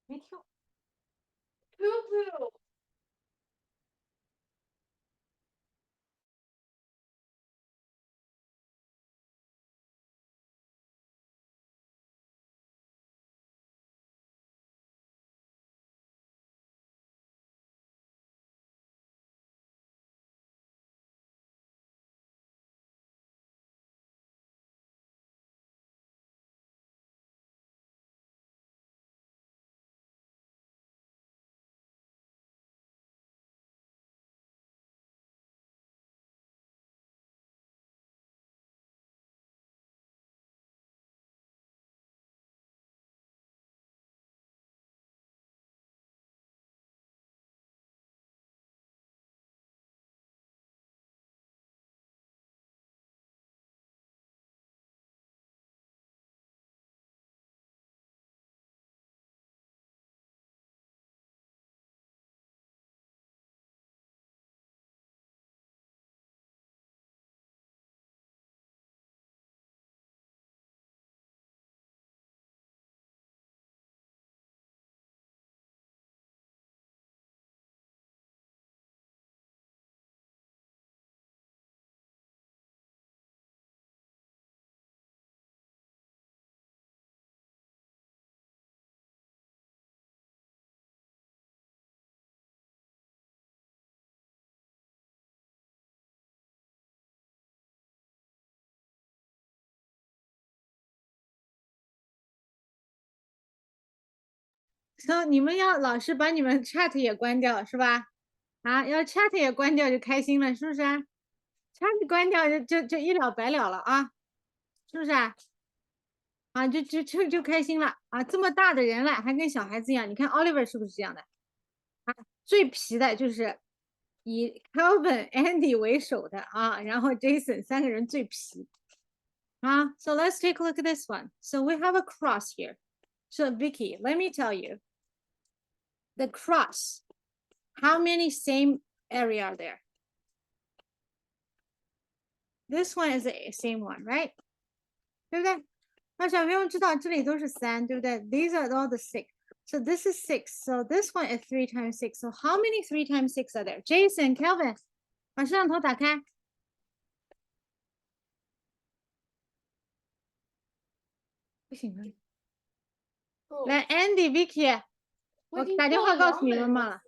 [SPEAKER 1] 没跳。So 你们要老师把你们 chat 也关掉是吧？啊，要 chat 也关掉就开心了，是不是啊？chat 关掉就一了百了了啊，是不是啊？啊，就开心了啊！这么大的人了，还跟小孩子一样。你看 Oliver 是不是这样的？啊，最皮的就是以 Calvin、Andy 为首的啊，然后 Jason 三个人最皮啊。So let's take a look at this one. So we have a cross here. So Vicky, let me tell you, the cross. How many same area are there? This one is the same one, right? 对不对？那小朋友知道这里都是3，对不对？ These are all the 6. So this is 6. So this one is 3 times 6. So how many 3 times 6 are there? Jason, Kelvin, 把摄像头打开。不行了。来，Andy、Vicky，我打电话告诉你们嘛了。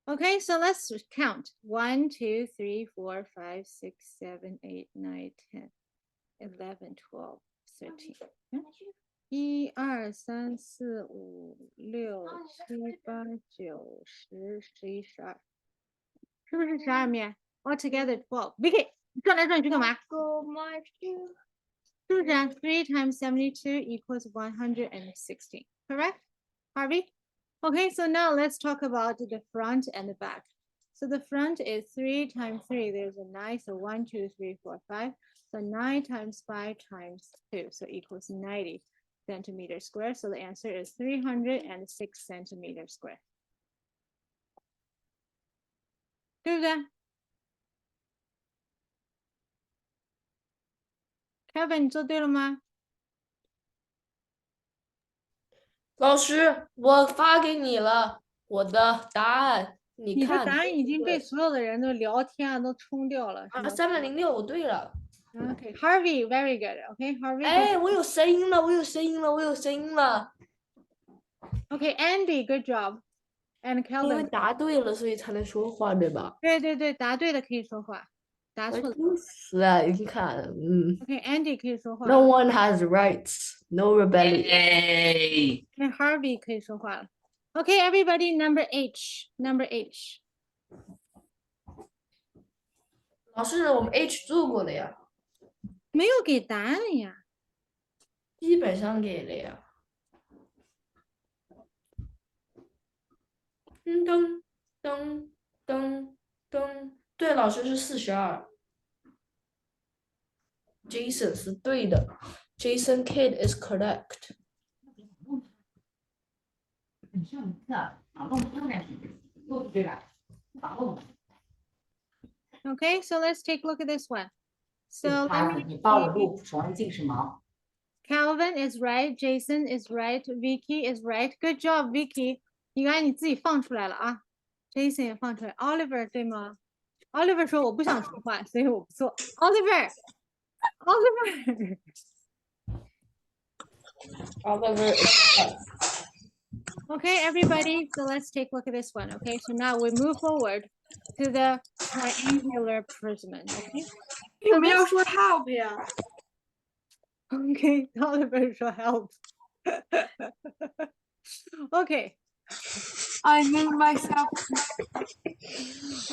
[SPEAKER 1] Okay, so let's count. 1, 2, 3, 4, 5, 6, 7, 8, 9, 10, 11, 12, 13. 1、2、3、4、5、6、7、8、9、10、11、12，是不是12面 ？Altogether 12. Vicky，你转来转去干嘛？是不是啊？3 times 72 equals 116. Correct, Harvey? Okay, so now let's talk about the front and the back. So the front is 3 times 3. There's a 9, so 1, 2, 3, 4, 5. So 9 times 5 times 2, so equals 90 centimeters square. So the answer is 306 centimeters square. 对不对？Kevin，你做对了吗？
[SPEAKER 2] 老师，我发给你了我的答案，你
[SPEAKER 1] 你的
[SPEAKER 2] 看。
[SPEAKER 1] 答案已经被所有的人都聊天啊，都冲掉了。
[SPEAKER 2] 啊，306，我对了。
[SPEAKER 1] Okay, Harvey, very good. Okay, Harvey.
[SPEAKER 2] 哎，我有声音了，我有声音了，我有声音了。
[SPEAKER 1] Okay, Andy, good job. And
[SPEAKER 2] 因为
[SPEAKER 1] Kelvin.
[SPEAKER 2] 答对了，所以才能说话，对吧？
[SPEAKER 1] 对对对，答对的可以说话，答错的。
[SPEAKER 2] 就是啊，你看
[SPEAKER 1] Okay, Andy 可以说话。
[SPEAKER 2] No one has rights, no rebellion.
[SPEAKER 4] Yay!
[SPEAKER 1] And Harvey 可以说话了。Okay, everybody, number H. Number H.
[SPEAKER 2] 老师，我们 H 做过的呀，
[SPEAKER 1] 没有给答案呀。
[SPEAKER 2] 基本上给了呀。噔噔噔噔，对，老师是42。Jason 是对的，Jason Kid is correct。
[SPEAKER 4] 你上课脑洞大开，都是对的，打洞。
[SPEAKER 1] Okay, so let's take a look at this one. So
[SPEAKER 4] 你帮我录环境是吗？
[SPEAKER 1] Calvin is right, Jason is right, Vicky is right. Good job, Vicky. 你看你自己放出来了啊。Jason 也放出来。Oliver 对吗？ Oliver 说我不想说话，所以我不做。Oliver.
[SPEAKER 2] Oliver is correct.
[SPEAKER 1] Okay, everybody. So let's take a look at this one. Okay, so now we move forward to the triangular prism. Okay.
[SPEAKER 5] 我们要说 help 呀。
[SPEAKER 1] Okay, Oliver 说 help. Okay.
[SPEAKER 5] I made myself.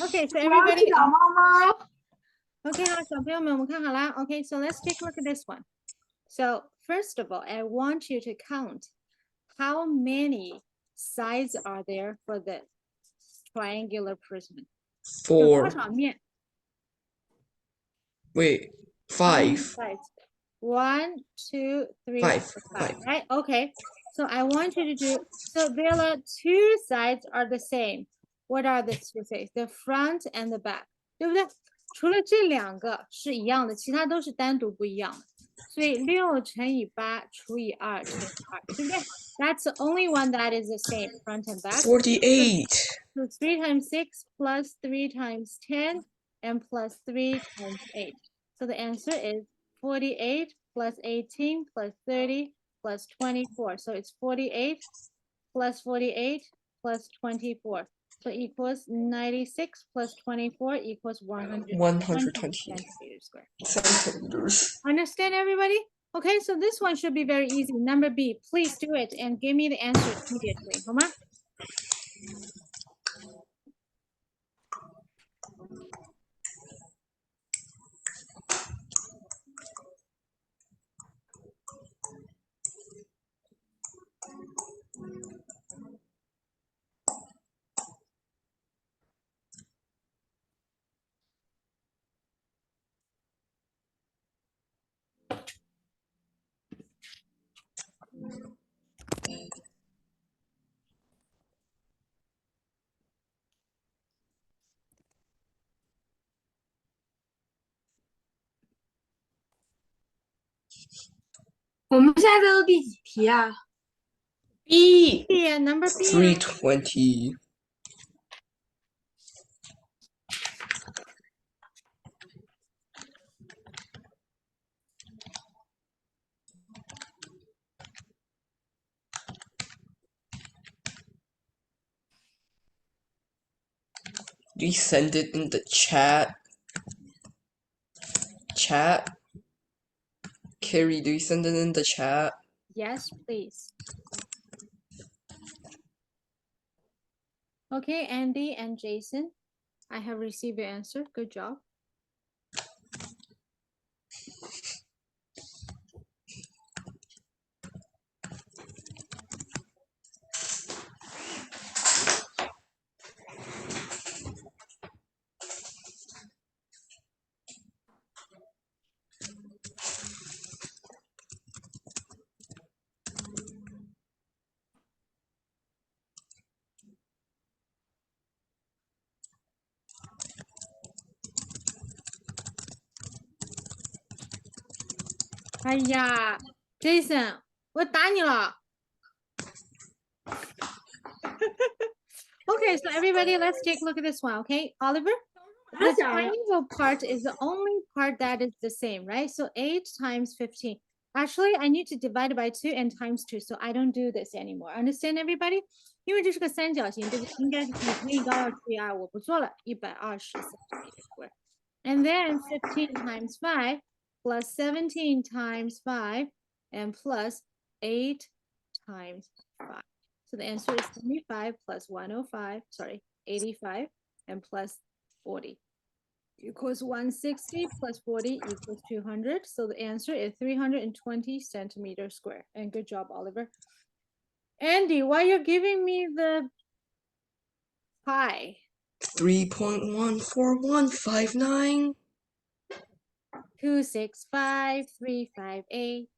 [SPEAKER 1] Okay, so
[SPEAKER 5] 我要
[SPEAKER 1] everybody.
[SPEAKER 5] 去找妈妈。
[SPEAKER 1] Okay, 好，小朋友们，我们看好啦。Okay, so let's take a look at this one. So first of all, I want you to count how many sides are there for the triangular prism. 有多
[SPEAKER 3] 4.
[SPEAKER 1] 少面
[SPEAKER 3] Wait.
[SPEAKER 1] How many
[SPEAKER 3] 5.
[SPEAKER 1] sides? 1, 2, 3,
[SPEAKER 3] Five,
[SPEAKER 1] 4, 5.
[SPEAKER 3] five.
[SPEAKER 1] Right? Okay. So I want you to do. So there are 2 sides are the same. What are the 2 sides? The front and the back. 对不对？除了这2个是一样的，其他都是单独不一样的。所以6乘以8除以2乘以2，对不对？ That's the only one that is the same, front and back.
[SPEAKER 3] 48.
[SPEAKER 1] So 3 times 6 plus 3 times 10 and plus 3 times 8. So the answer is 48 plus 18 plus 30 plus 24. So it's 48 plus 48 plus 24. So equals 96 plus 24 equals 120
[SPEAKER 3] 120
[SPEAKER 1] centimeters square.
[SPEAKER 3] centimeters.
[SPEAKER 1] Understand, everybody? Okay, so this one should be very easy. Number B, please do it and give me the answer immediately. 好吗？
[SPEAKER 5] 我们现在都第几题啊？
[SPEAKER 2] B
[SPEAKER 1] B, number B.
[SPEAKER 3] 320. Please send it in the chat. Chat. Carrie, do you send it in the chat?
[SPEAKER 1] Yes, please. Okay, Andy and Jason, I have received your answer. Good job.哎呀，Jason，我打你了。Okay, so everybody, let's take a look at this one, okay? Oliver, the triangle part is the only part that is the same, right? So 8 times 15. Actually, I need to divide it by 2 and times 2, so I don't do this anymore. Understand, everybody? 因为这是个三角形，对不对？应该是比乘以高要除以2，我不做了，120 centimeters square. And then 15 times 5 plus 17 times 5 and plus 8 times 5. So the answer is 75 plus 105, sorry, 85 and plus 40 equals 160 plus 40 equals 200. So the answer is 320 centimeters square. And good job, Oliver. Andy, why are you giving me the pi?
[SPEAKER 3] 3.14159.
[SPEAKER 1] 265358.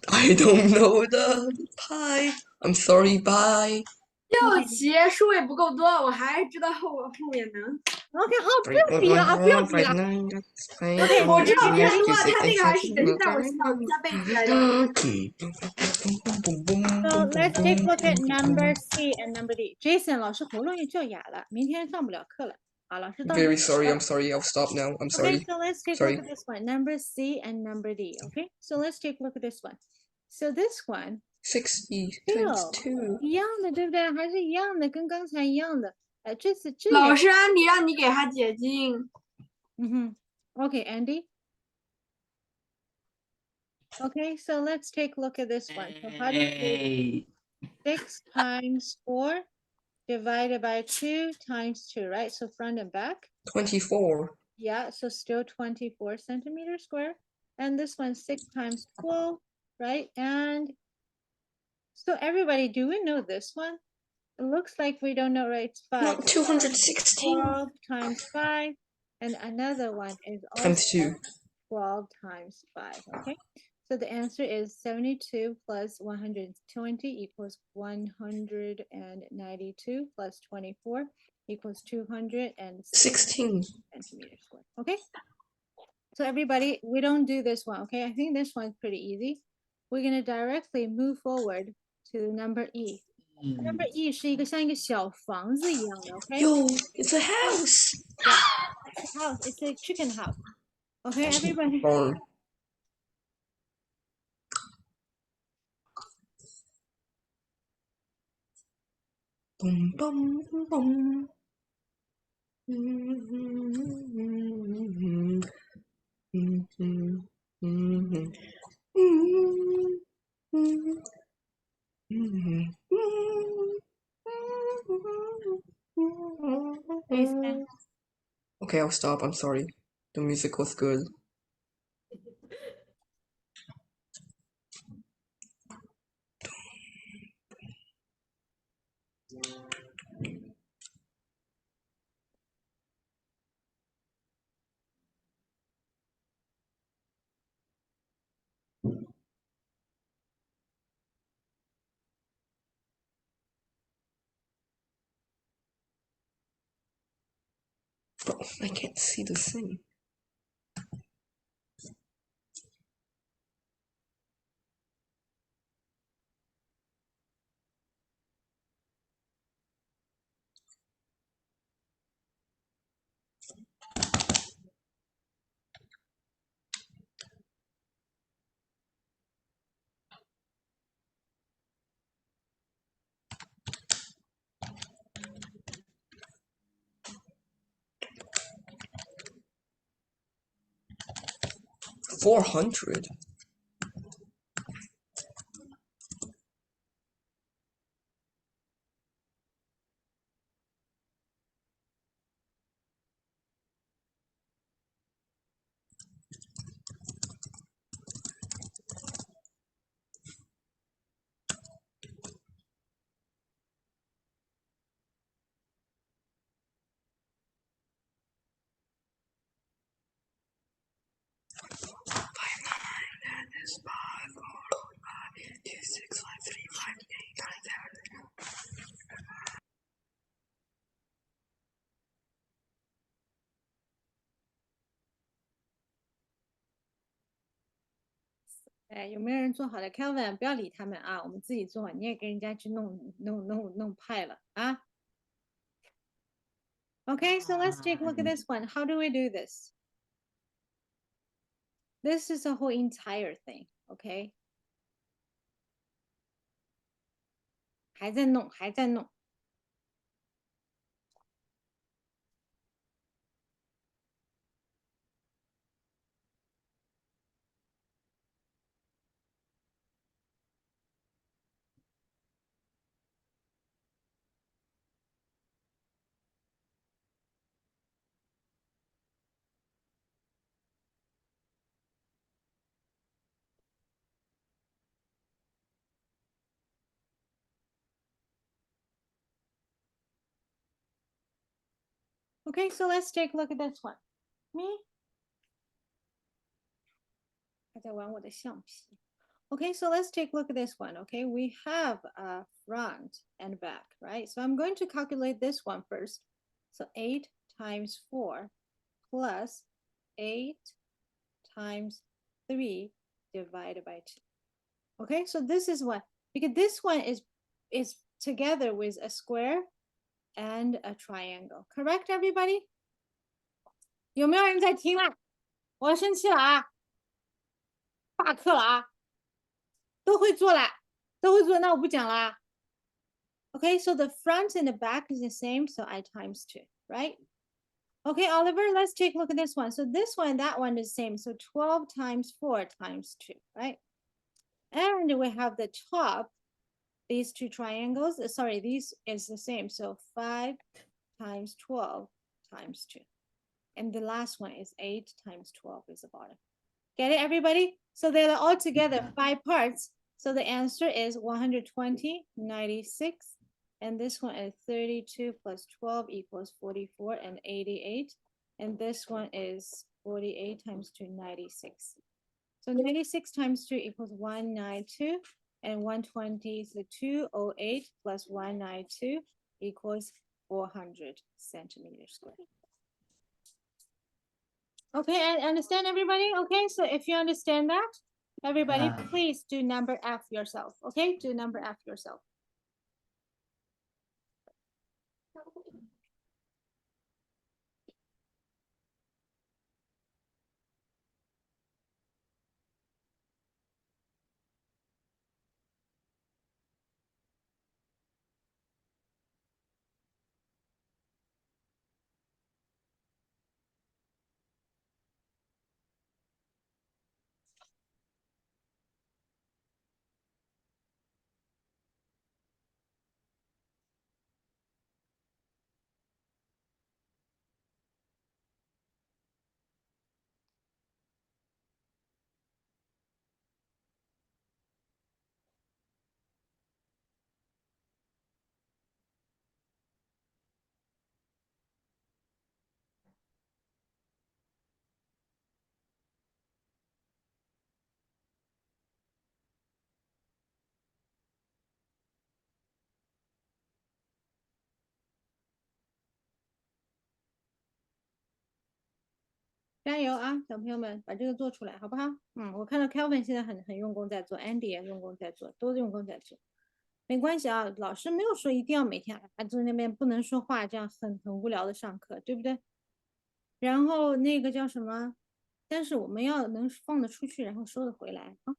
[SPEAKER 3] I don't know the pi. I'm sorry, bye.
[SPEAKER 5] 六题数位不够多，我还知道我后面能。
[SPEAKER 1] OK，好，不要比了啊，不要比了。
[SPEAKER 5] 对，我知道别说他那个还是只是让我知道加倍起来的。
[SPEAKER 1] So let's take a look at number C and number D. Jason 老师喉咙又叫哑了，明天上不了课了。好，老师到。
[SPEAKER 3] Very sorry, I'm sorry. I'll stop now. I'm sorry.
[SPEAKER 1] Okay, so let's take a look at this one. Number C and number D. Okay, so let's take a look at this one. So this one
[SPEAKER 3] 60 times 2.
[SPEAKER 1] 一样的，对不对？还是一样的，跟刚才一样的。这次这
[SPEAKER 5] 老师，安迪让你给他解经。
[SPEAKER 1] Okay, Andy. Okay, so let's take a look at this one. So how do you do 6 times 4 divided by 2 times 2, right? So front and back.
[SPEAKER 3] 24.
[SPEAKER 1] Yeah, so still 24 centimeters square. And this one 6 times 12, right? And so everybody, do we know this one? It looks like we don't know, right? It's 5.
[SPEAKER 3] Not 216.
[SPEAKER 1] 12 times 5. And another one is also
[SPEAKER 3] Times 2.
[SPEAKER 1] 12 times 5, okay? So the answer is 72 plus 120 equals 192 plus 24 equals 216 centimeters square, okay? So everybody, we don't do this one, okay? I think this one's pretty easy. We're going to directly move forward to number E. Number E 是一个像一个小房子一样的 okay?
[SPEAKER 3] Yo, it's a house.
[SPEAKER 1] It's a house. It's a chicken house. Okay, everybody.
[SPEAKER 3] Barn. Bum, bum, bum. Okay, I'll stop. I'm sorry. The music was good. Bro, I can't see the thing. $400.
[SPEAKER 1] "哎，有没有人做好了？Kelvin，不要理他们啊，我们自己做。你也跟人家去弄派了啊。Okay, so let's take a look at this one. How do we do this? This is a whole entire thing, okay? 还在弄，还在弄。Okay, so let's take a look at this one. Me? 还在玩我的橡皮。Okay, so let's take a look at this one. Okay, we have a front and back, right? So I'm going to calculate this one first. So 8 times 4 plus 8 times 3 divided by 2. Okay, so this is what, because this one is together with a square and a triangle. Correct, everybody? 有没有人在听啊？我要生气了啊！罢课了啊！都会做啦，都会做，那我不讲啦。Okay, so the front and the back is the same, so I times 2, right? Okay, Oliver, let's take a look at this one. So this one, that one is the same. So 12 times 4 times 2, right? And we have the top, these two triangles, sorry, these is the same. So 5 times 12 times 2. And the last one is 8 times 12 is the bottom. Get it, everybody? So they're all together, 5 parts. So the answer is 120, 96. And this one is 32 plus 12 equals 44 and 88. And this one is 48 times 2, 96. So 96 times 2 equals 192. And 120 is the 208 plus 192 equals 400 centimeters squared. Okay, and understand everybody? Okay, so if you understand that, everybody, please do number F yourself. Okay, do number F yourself. 加油啊，小朋友们，把这个做出来，好不好？我看到 Kelvin 现在很用功在做，Andy 也用功在做，都用功在做。没关系啊，老师没有说一定要每天坐那边不能说话，这样很无聊的上课，对不对？然后那个叫什么？但是我们要能放得出去，然后收得回来啊。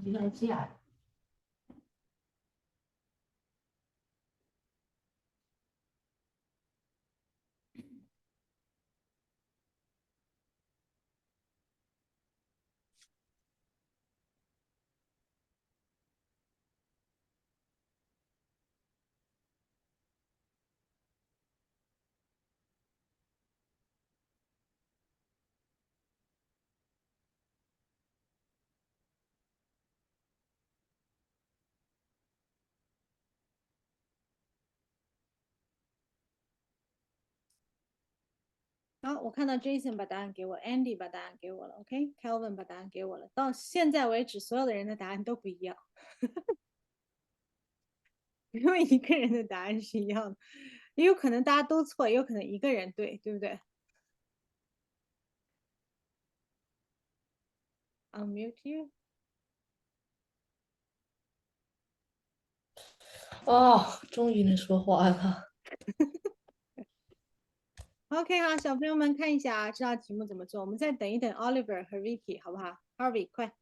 [SPEAKER 4] 就像这样。
[SPEAKER 1] 好，我看到 Jason 把答案给我 ，Andy 把答案给我了 ，OK，Kelvin 把答案给我了。到现在为止，所有的人的答案都不一样，没有一个人的答案是一样的，也有可能大家都错，也有可能一个人对，对不对？Unmute you。
[SPEAKER 2] 哦，终于能说话了。
[SPEAKER 1] OK 好，小朋友们看一下啊，知道题目怎么做？我们再等一等 Oliver 和 Vicky 好不好 ？Harvey 快。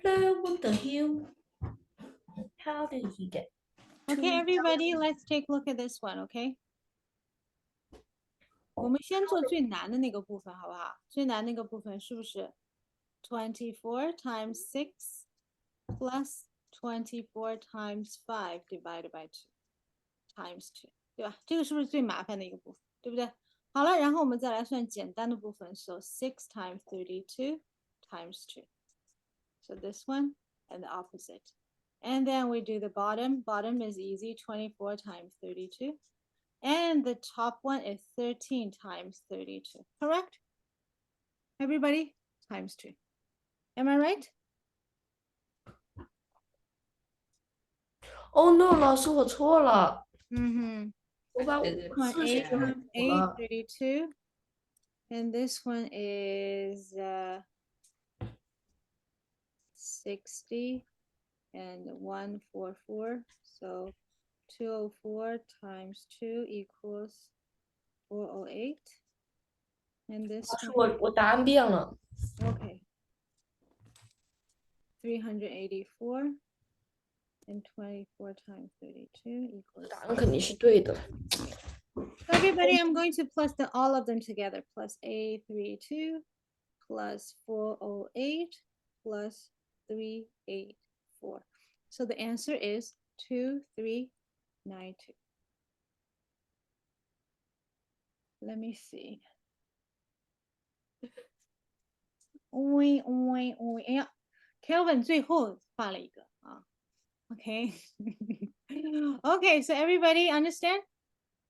[SPEAKER 2] What the hell? How did he get?
[SPEAKER 1] Okay, everybody, let's take a look at this one. Okay. 我们先做最难的那个部分，好不好？最难那个部分是不是 24 times 6 plus 24 times 5 divided by 2 times 2，对吧？这个是不是最麻烦的一个部分，对不对？好了，然后我们再来算简单的部分。So 6 times 32 times 2. So this one and the opposite. And then we do the bottom. Bottom is easy, 24 times 32. And the top one is 13 times 32. Correct? Everybody? Times 2. Am I right?
[SPEAKER 2] Oh no，老师，我错了。我把
[SPEAKER 1] One
[SPEAKER 2] 数
[SPEAKER 1] 8
[SPEAKER 2] 学
[SPEAKER 1] times 8,
[SPEAKER 2] 了。
[SPEAKER 1] 32. And this one is 60 and 144. So 204 times 2 equals 408. And this
[SPEAKER 2] 老师，
[SPEAKER 1] one,
[SPEAKER 2] 我答案变了。
[SPEAKER 1] okay. 384 and 24 times 32 equals.
[SPEAKER 2] 答案肯定是对的。
[SPEAKER 1] Everybody, I'm going to plus all of them together. Plus A32 plus 408 plus 384. So the answer is 2392. Let me see.哎呀 Kelvin 最后画了一个啊 Okay. Okay, so everybody understand?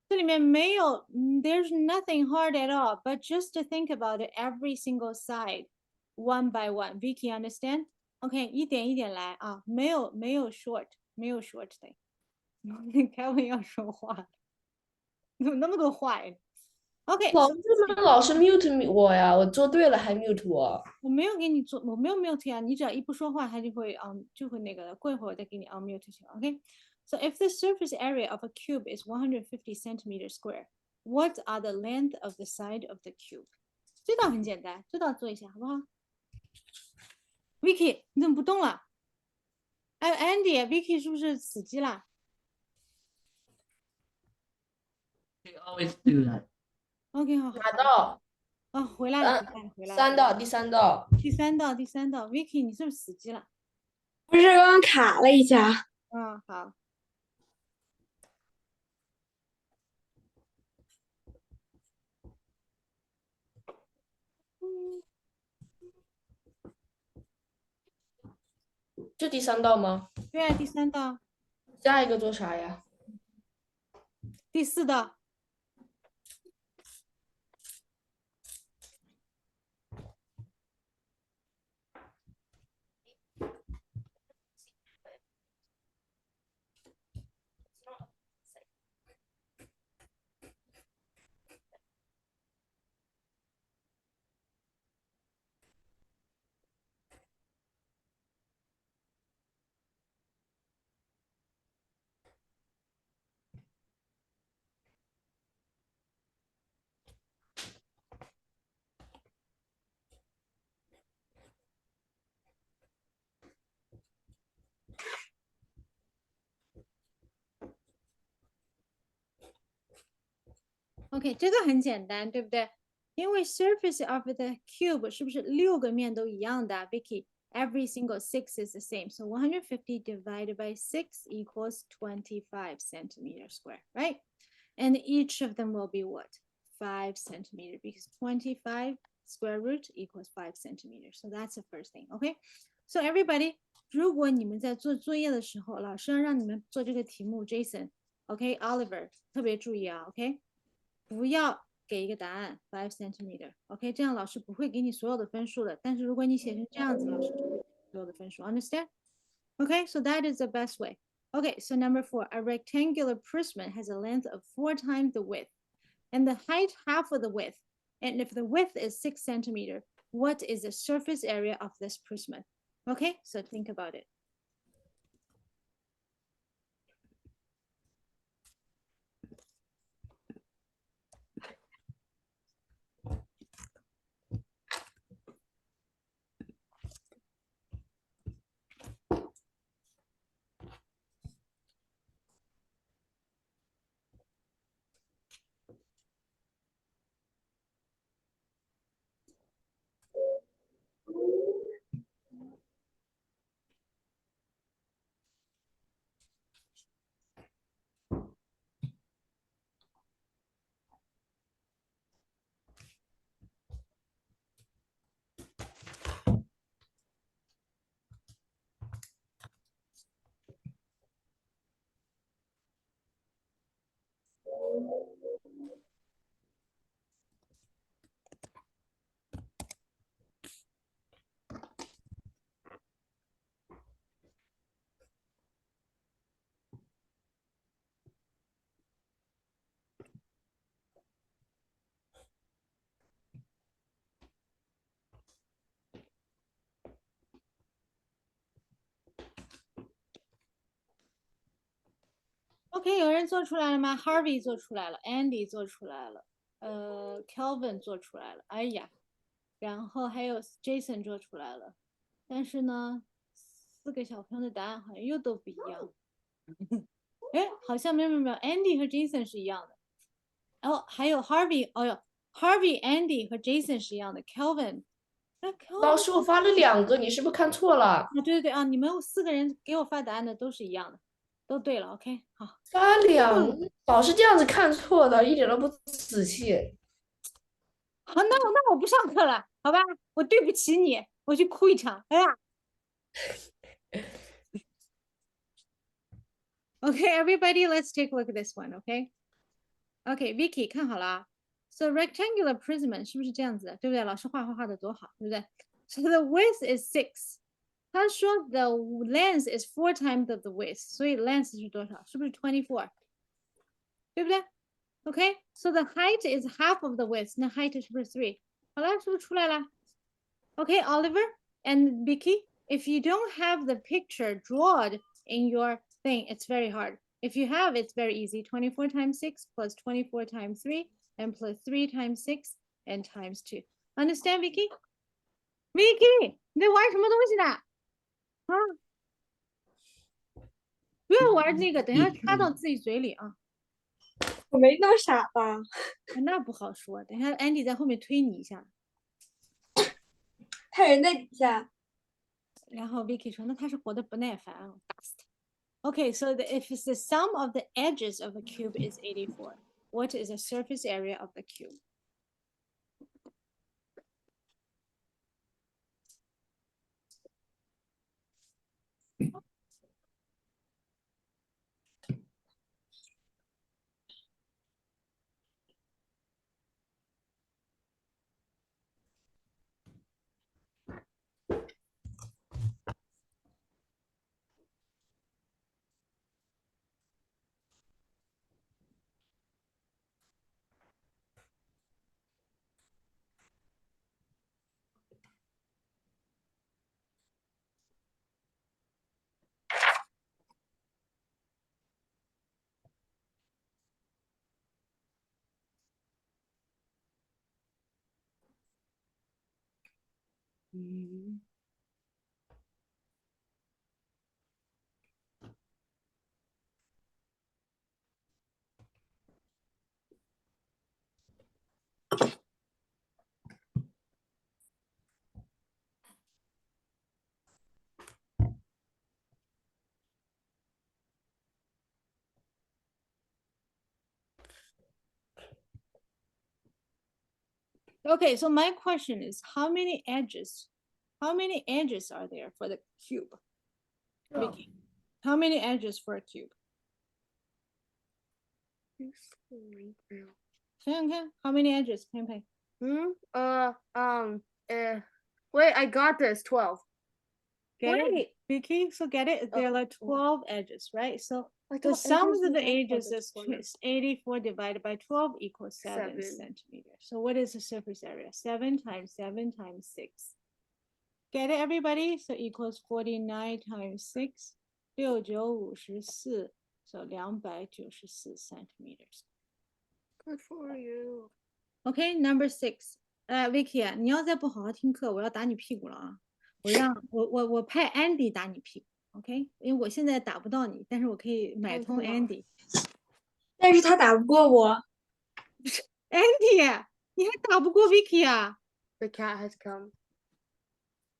[SPEAKER 1] 这里面没有 there's nothing hard at all, but just to think about it every single side, one by one. Vicky, understand? Okay, 一点一点来啊，没有 short 的。Kelvin 要说话，怎么那么多话呀？Okay,
[SPEAKER 2] 老师们老是 mute 我呀，我做对了还 mute 我。
[SPEAKER 1] 我没有给你做，我没有 mute 呀，你只要一不说话，它就会那个的，过一会儿我再给你 unmute 就行。Okay, so if the surface area of a cube is 150 centimeters square, what are the length of the side of the cube? 这道很简单，这道做一下好不好 ？Vicky，你怎么不动了？还有 Andy，Vicky 是不是死机啦
[SPEAKER 4] They always do that.？OK，
[SPEAKER 1] 好，
[SPEAKER 2] 哪道？
[SPEAKER 1] 回来了，回来了。
[SPEAKER 2] 3道，第3道。
[SPEAKER 1] 第三道，Vicky，你是不是死机了？
[SPEAKER 5] 不是刚刚卡了一下。
[SPEAKER 1] 好。
[SPEAKER 2] 第3道吗？
[SPEAKER 1] 对啊，第3道，
[SPEAKER 2] 下一个做啥呀？
[SPEAKER 1] 第4道。OK， 这个很简单，对不对？因为 surface of the cube 是不是6个面都一样的 ？Vicky，every single 6 is the same. So 150 divided by 6 equals 25 centimeters square, right? And each of them will be what? 5 centimeters because 25 square root equals 5 centimeters. So that's the first thing, okay? So everybody, 如果你们在做作业的时候，老师要让你们做这个题目 ，Jason，OK，Oliver，特别注意啊，OK？不要给一个答案 5 centimeter，OK，这样老师不会给你所有的分数的。但是如果你写成这样子，老师就会给你所有的分数。Understand? Okay, so that is the best way. Okay, so number 4, a rectangular prism has a length of 4 times the width, and the height half of the width. And if the width is 6 centimeter, what is the surface area of this prism? Okay, so think about it. OK， 有人做出来了吗 ？Harvey 做出来了 ，Andy 做出来了，Kelvin 做出来了。哎呀，然后还有 Jason 做出来了，但是呢，4个小朋友的答案好像又都不一样。哎，好像没有，Andy 和 Jason 是一样的。哦，还有 Harvey，哦哟 ，Harvey、Andy 和 Jason 是一样的。Kelvin， 那 Kelvin，
[SPEAKER 2] 老师，我发了2个，你是不是看错了？
[SPEAKER 1] 啊，对对对啊，你们4个人给我发答案的都是一样的，都对了。OK， 好。
[SPEAKER 2] 发2，老师这样子看错的，一点都不仔细。
[SPEAKER 1] 好，那我不上课了，好吧？我对不起你，我去哭一场。哎呀。Okay, everybody, let's take a look at this one. Okay, okay, Vicky 看好了啊。So rectangular prism 是不是这样子的，对不对？老师画的多好，对不对 ？So the width is 6。他说 the length is 4 times of the width， 所以 length 是多少？是不是 24？ 对不对 ？Okay, so the height is half of the width， 那 height 是不是 3？ 好了，是不是出来了 ？Okay, Oliver and Vicky, if you don't have the picture drawn in your thing, it's very hard. If you have, it's very easy. 24 times 6 plus 24 times 3 and plus 3 times 6 and times 2. Understand, Vicky? Vicky, 你在玩什么东西呢？啊，不要玩那个，等一下插到自己嘴里啊。
[SPEAKER 5] 我没那么傻吧？
[SPEAKER 1] 那不好说，等一下 Andy 在后面推你一下。
[SPEAKER 5] 他人在底下。
[SPEAKER 1] 然后 Vicky 说：“那他是活得不耐烦，我打死他。” Okay, so if the sum of the edges of a cube is 84, what is the surface area of the cube? Okay, so my question is, how many edges are there for the cube? Vicky, how many edges for a cube? 想想看 how many edges, Pei Pei?
[SPEAKER 6] Wait, I got this. 12.
[SPEAKER 1] Get it,
[SPEAKER 6] Wait.
[SPEAKER 1] Vicky? So get it? There are like 12 edges, right? So
[SPEAKER 6] I
[SPEAKER 1] the
[SPEAKER 6] thought
[SPEAKER 1] sum
[SPEAKER 6] edges
[SPEAKER 1] of the
[SPEAKER 6] was all
[SPEAKER 1] edges
[SPEAKER 6] the
[SPEAKER 1] is
[SPEAKER 6] 12.
[SPEAKER 1] 84 divided by 12 equals 7
[SPEAKER 6] 7.
[SPEAKER 1] centimeters. So what is the surface area? 7 times 7 times 6. Get it, everybody? So equals 49 times 6. 6 9 54. So 294 centimeters.
[SPEAKER 6] Good for you.
[SPEAKER 1] Okay, number 6. Vicky 啊，你要再不好好听课，我要打你屁股了啊！我派 Andy 打你屁股 ，OK？因为我现在打不到你，但是我可以买通 Andy。
[SPEAKER 5] 但是他打不过我。
[SPEAKER 1] Andy，你还打不过 Vicky 啊
[SPEAKER 6] The cat has come.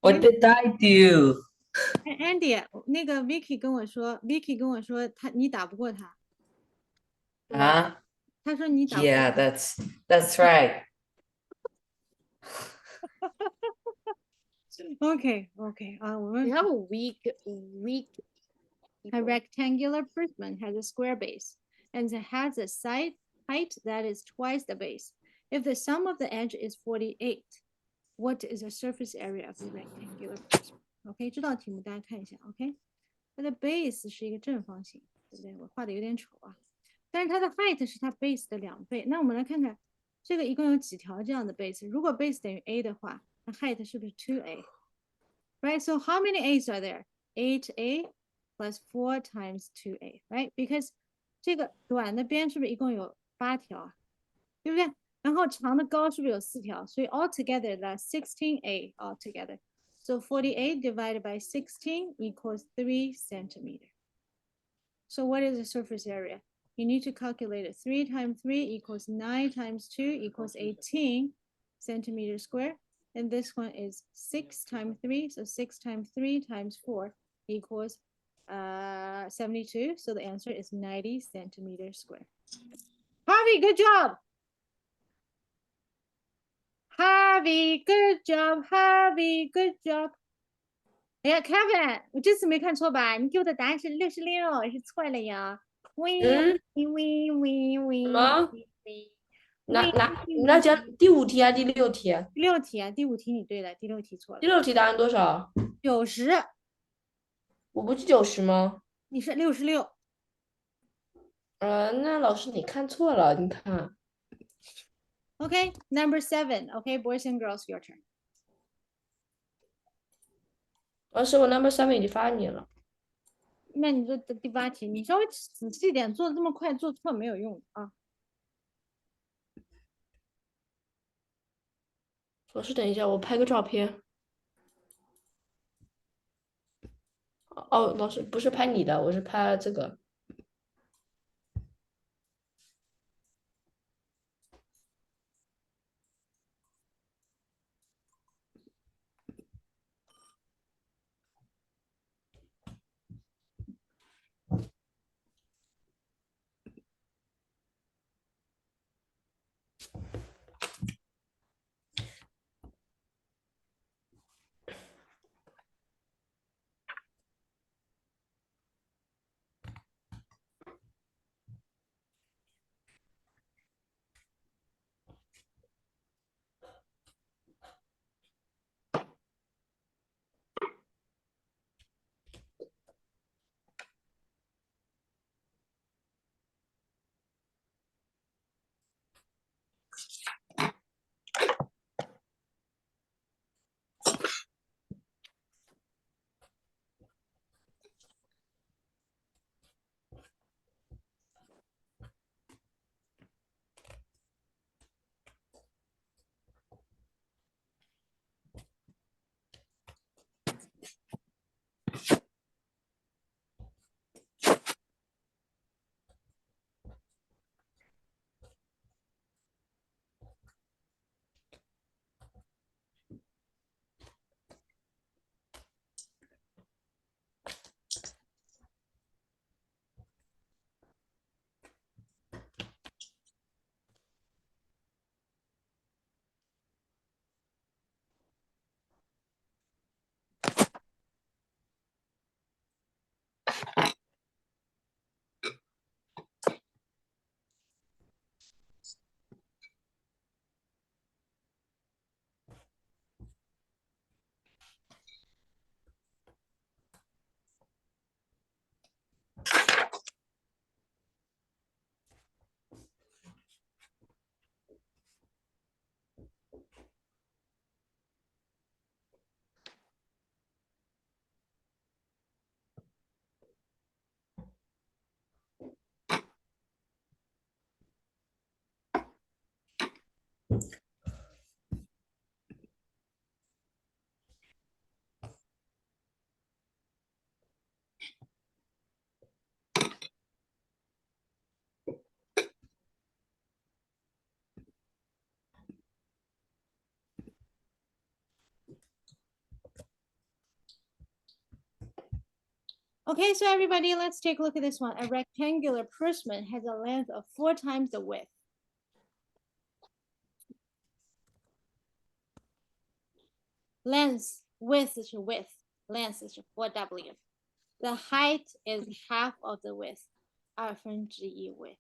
[SPEAKER 3] What did I do?？Andy，
[SPEAKER 1] 那个 Vicky 跟我说你打不过他，
[SPEAKER 3] Huh?
[SPEAKER 1] 他说你打不过
[SPEAKER 3] Yeah, that's right.
[SPEAKER 1] OK，啊，我们
[SPEAKER 6] We have a weak.
[SPEAKER 1] A rectangular prism has a square base and it has a side height that is twice the base. If the sum of the edge is 48, what is the surface area of the rectangular prism? OK， 这道题目大家看一下。OK， 它的 base 是一个正方形，对不对？我画的有点丑啊，但是它的 height 是它 base 的2倍。那我们来看看这个一共有几条这样的 base？ 如果 base 等于 a 的话，那 height 是不是 2a？ Right? So how many a's are there? 8a plus 4 times 2a, right? Because 这个短的边是不是一共有8条，对不对？然后长的高是不是有4条？所以 altogether that's 16a altogether. So 48 divided by 16 equals 3 centimeter. So what is the surface area? You need to calculate it. 3 times 3 equals 9 times 2 equals 18 centimeters square. And this one is 6 times 3. So 6 times 3 times 4 equals 72. So the answer is 90 centimeters square. Harvey, good job. Harvey, good job. Harvey, good job. 哎呀 ，Kevin，我这次没看错吧？你给我的答案是66，是错了呀。喂喂喂喂喂。
[SPEAKER 2] 什么？你要讲第5题啊，第6题啊？
[SPEAKER 1] 第6题啊，第5题你对了，第6题错了。
[SPEAKER 2] 第6题答案多少
[SPEAKER 1] ？90。
[SPEAKER 2] 我不是90吗？
[SPEAKER 1] 你是66。
[SPEAKER 2] 那老师你看错了，你看。
[SPEAKER 1] Okay, number 7. Okay, boys and girls, your turn.
[SPEAKER 2] 老师，我 number 7已经发你了。
[SPEAKER 1] 那你做第8题，你稍微仔细点，做的这么快，做错没有用啊。
[SPEAKER 2] 老师，等一下，我拍个照片。哦，老师不是拍你的，我是拍这个。
[SPEAKER 1] Okay, so everybody, let's take a look at this one. A rectangular prism has a length of 4 times the width. Length, width is width, length is 4W. The height is half of the width, 1/2 width，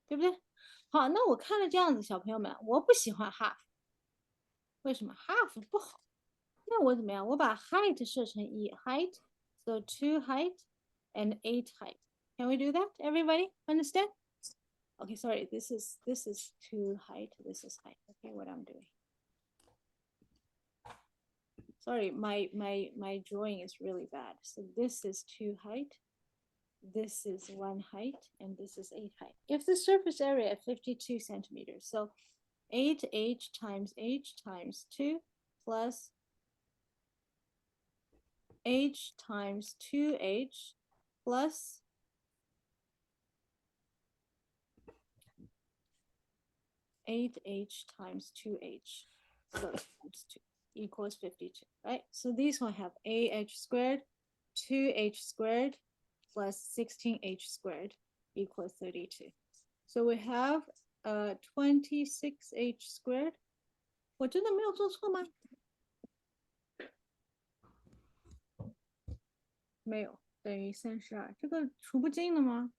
[SPEAKER 1] 对不对？好，那我看了这样子，小朋友们，我不喜欢 half， 为什么 half 不好？那我怎么样？我把 height 设成1 height, so 2 height and 8 height. Can we do that? Everybody understand? Okay, sorry, this is 2 height, this is height. Okay, what I'm doing. Sorry, my drawing is really bad. So this is 2 height, this is 1 height, and this is 8 height. If the surface area is 52 centimeters, so 8h times h times 2 plus h times 2h plus h times 2h, so times 2 equals 52, right? So these one have ah squared, 2h squared plus 16h squared equals 32. So we have 26h squared. 我真的没有做错吗？没有，等于32。这个除不尽了吗？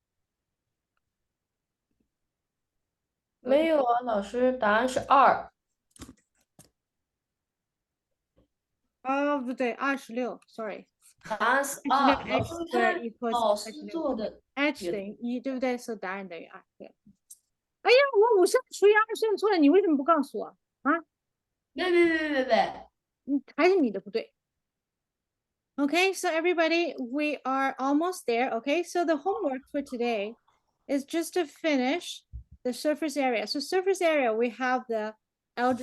[SPEAKER 2] 没有啊，老师，答案是2。
[SPEAKER 1] 哦，不对，26 ，sorry。
[SPEAKER 2] 答案是2。老师看老师做的
[SPEAKER 1] h 等于1，对不对？所以答案等于2。对。哎呀，我50除以2算错了，你为什么不告诉我啊？
[SPEAKER 2] 别，
[SPEAKER 1] 还是你的不对。Okay, so everybody, we are almost there. Okay, so the homework for today is just to finish the surface area. So surface area, we have the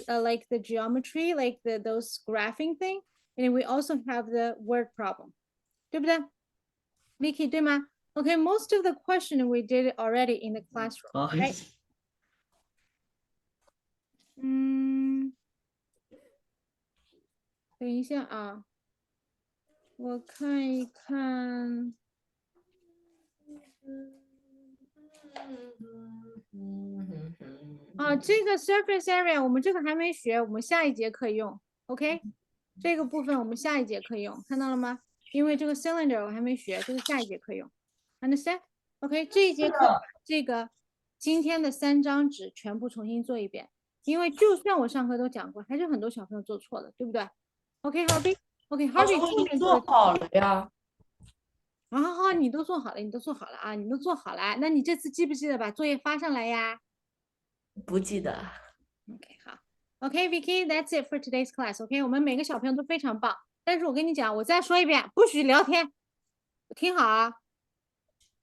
[SPEAKER 1] like the geometry, like those graphing thing, and we also have the word problem. 对不对 Vicky, 对吗 Okay, most of the question we did already in the classroom, right? 等一下啊，我看一看。这个 surface area 我们这个还没学，我们下一节课用 ，OK？ 这个部分我们下一节课用，看到了吗？因为这个 cylinder 我还没学，这个下一节课用 ，understand？ OK， 这一节课这个今天的3张纸全部重新做一遍，因为就算我上课都讲过，还是很多小朋友做错了，对不对 ？OK，Harvey，OK，Harvey 后面
[SPEAKER 2] 做好了呀。
[SPEAKER 1] 好，你都做好了，你都做好了啊，你都做好了，那你这次记不记得把作业发上来呀？
[SPEAKER 2] 不记得。
[SPEAKER 1] OK， 好 ，OK Vicky，that's it for today's class。OK， 我们每个小朋友都非常棒，但是我跟你讲，我再说一遍，不许聊天，听好啊。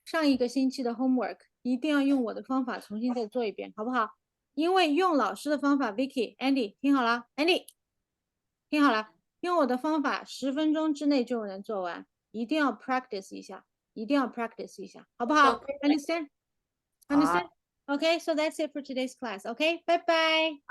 [SPEAKER 1] 上一个星期的 homework 一定要用我的方法重新再做一遍，好不好？因为用老师的方法 ，Vicky、Andy 听好了 ，Andy 听好了，用我的方法10分钟之内就能做完，一定要 practice 一下，一定要 practice 一下，好不好 ？Understand？ Understand？Okay, so that's it for today's class. Okay, bye bye.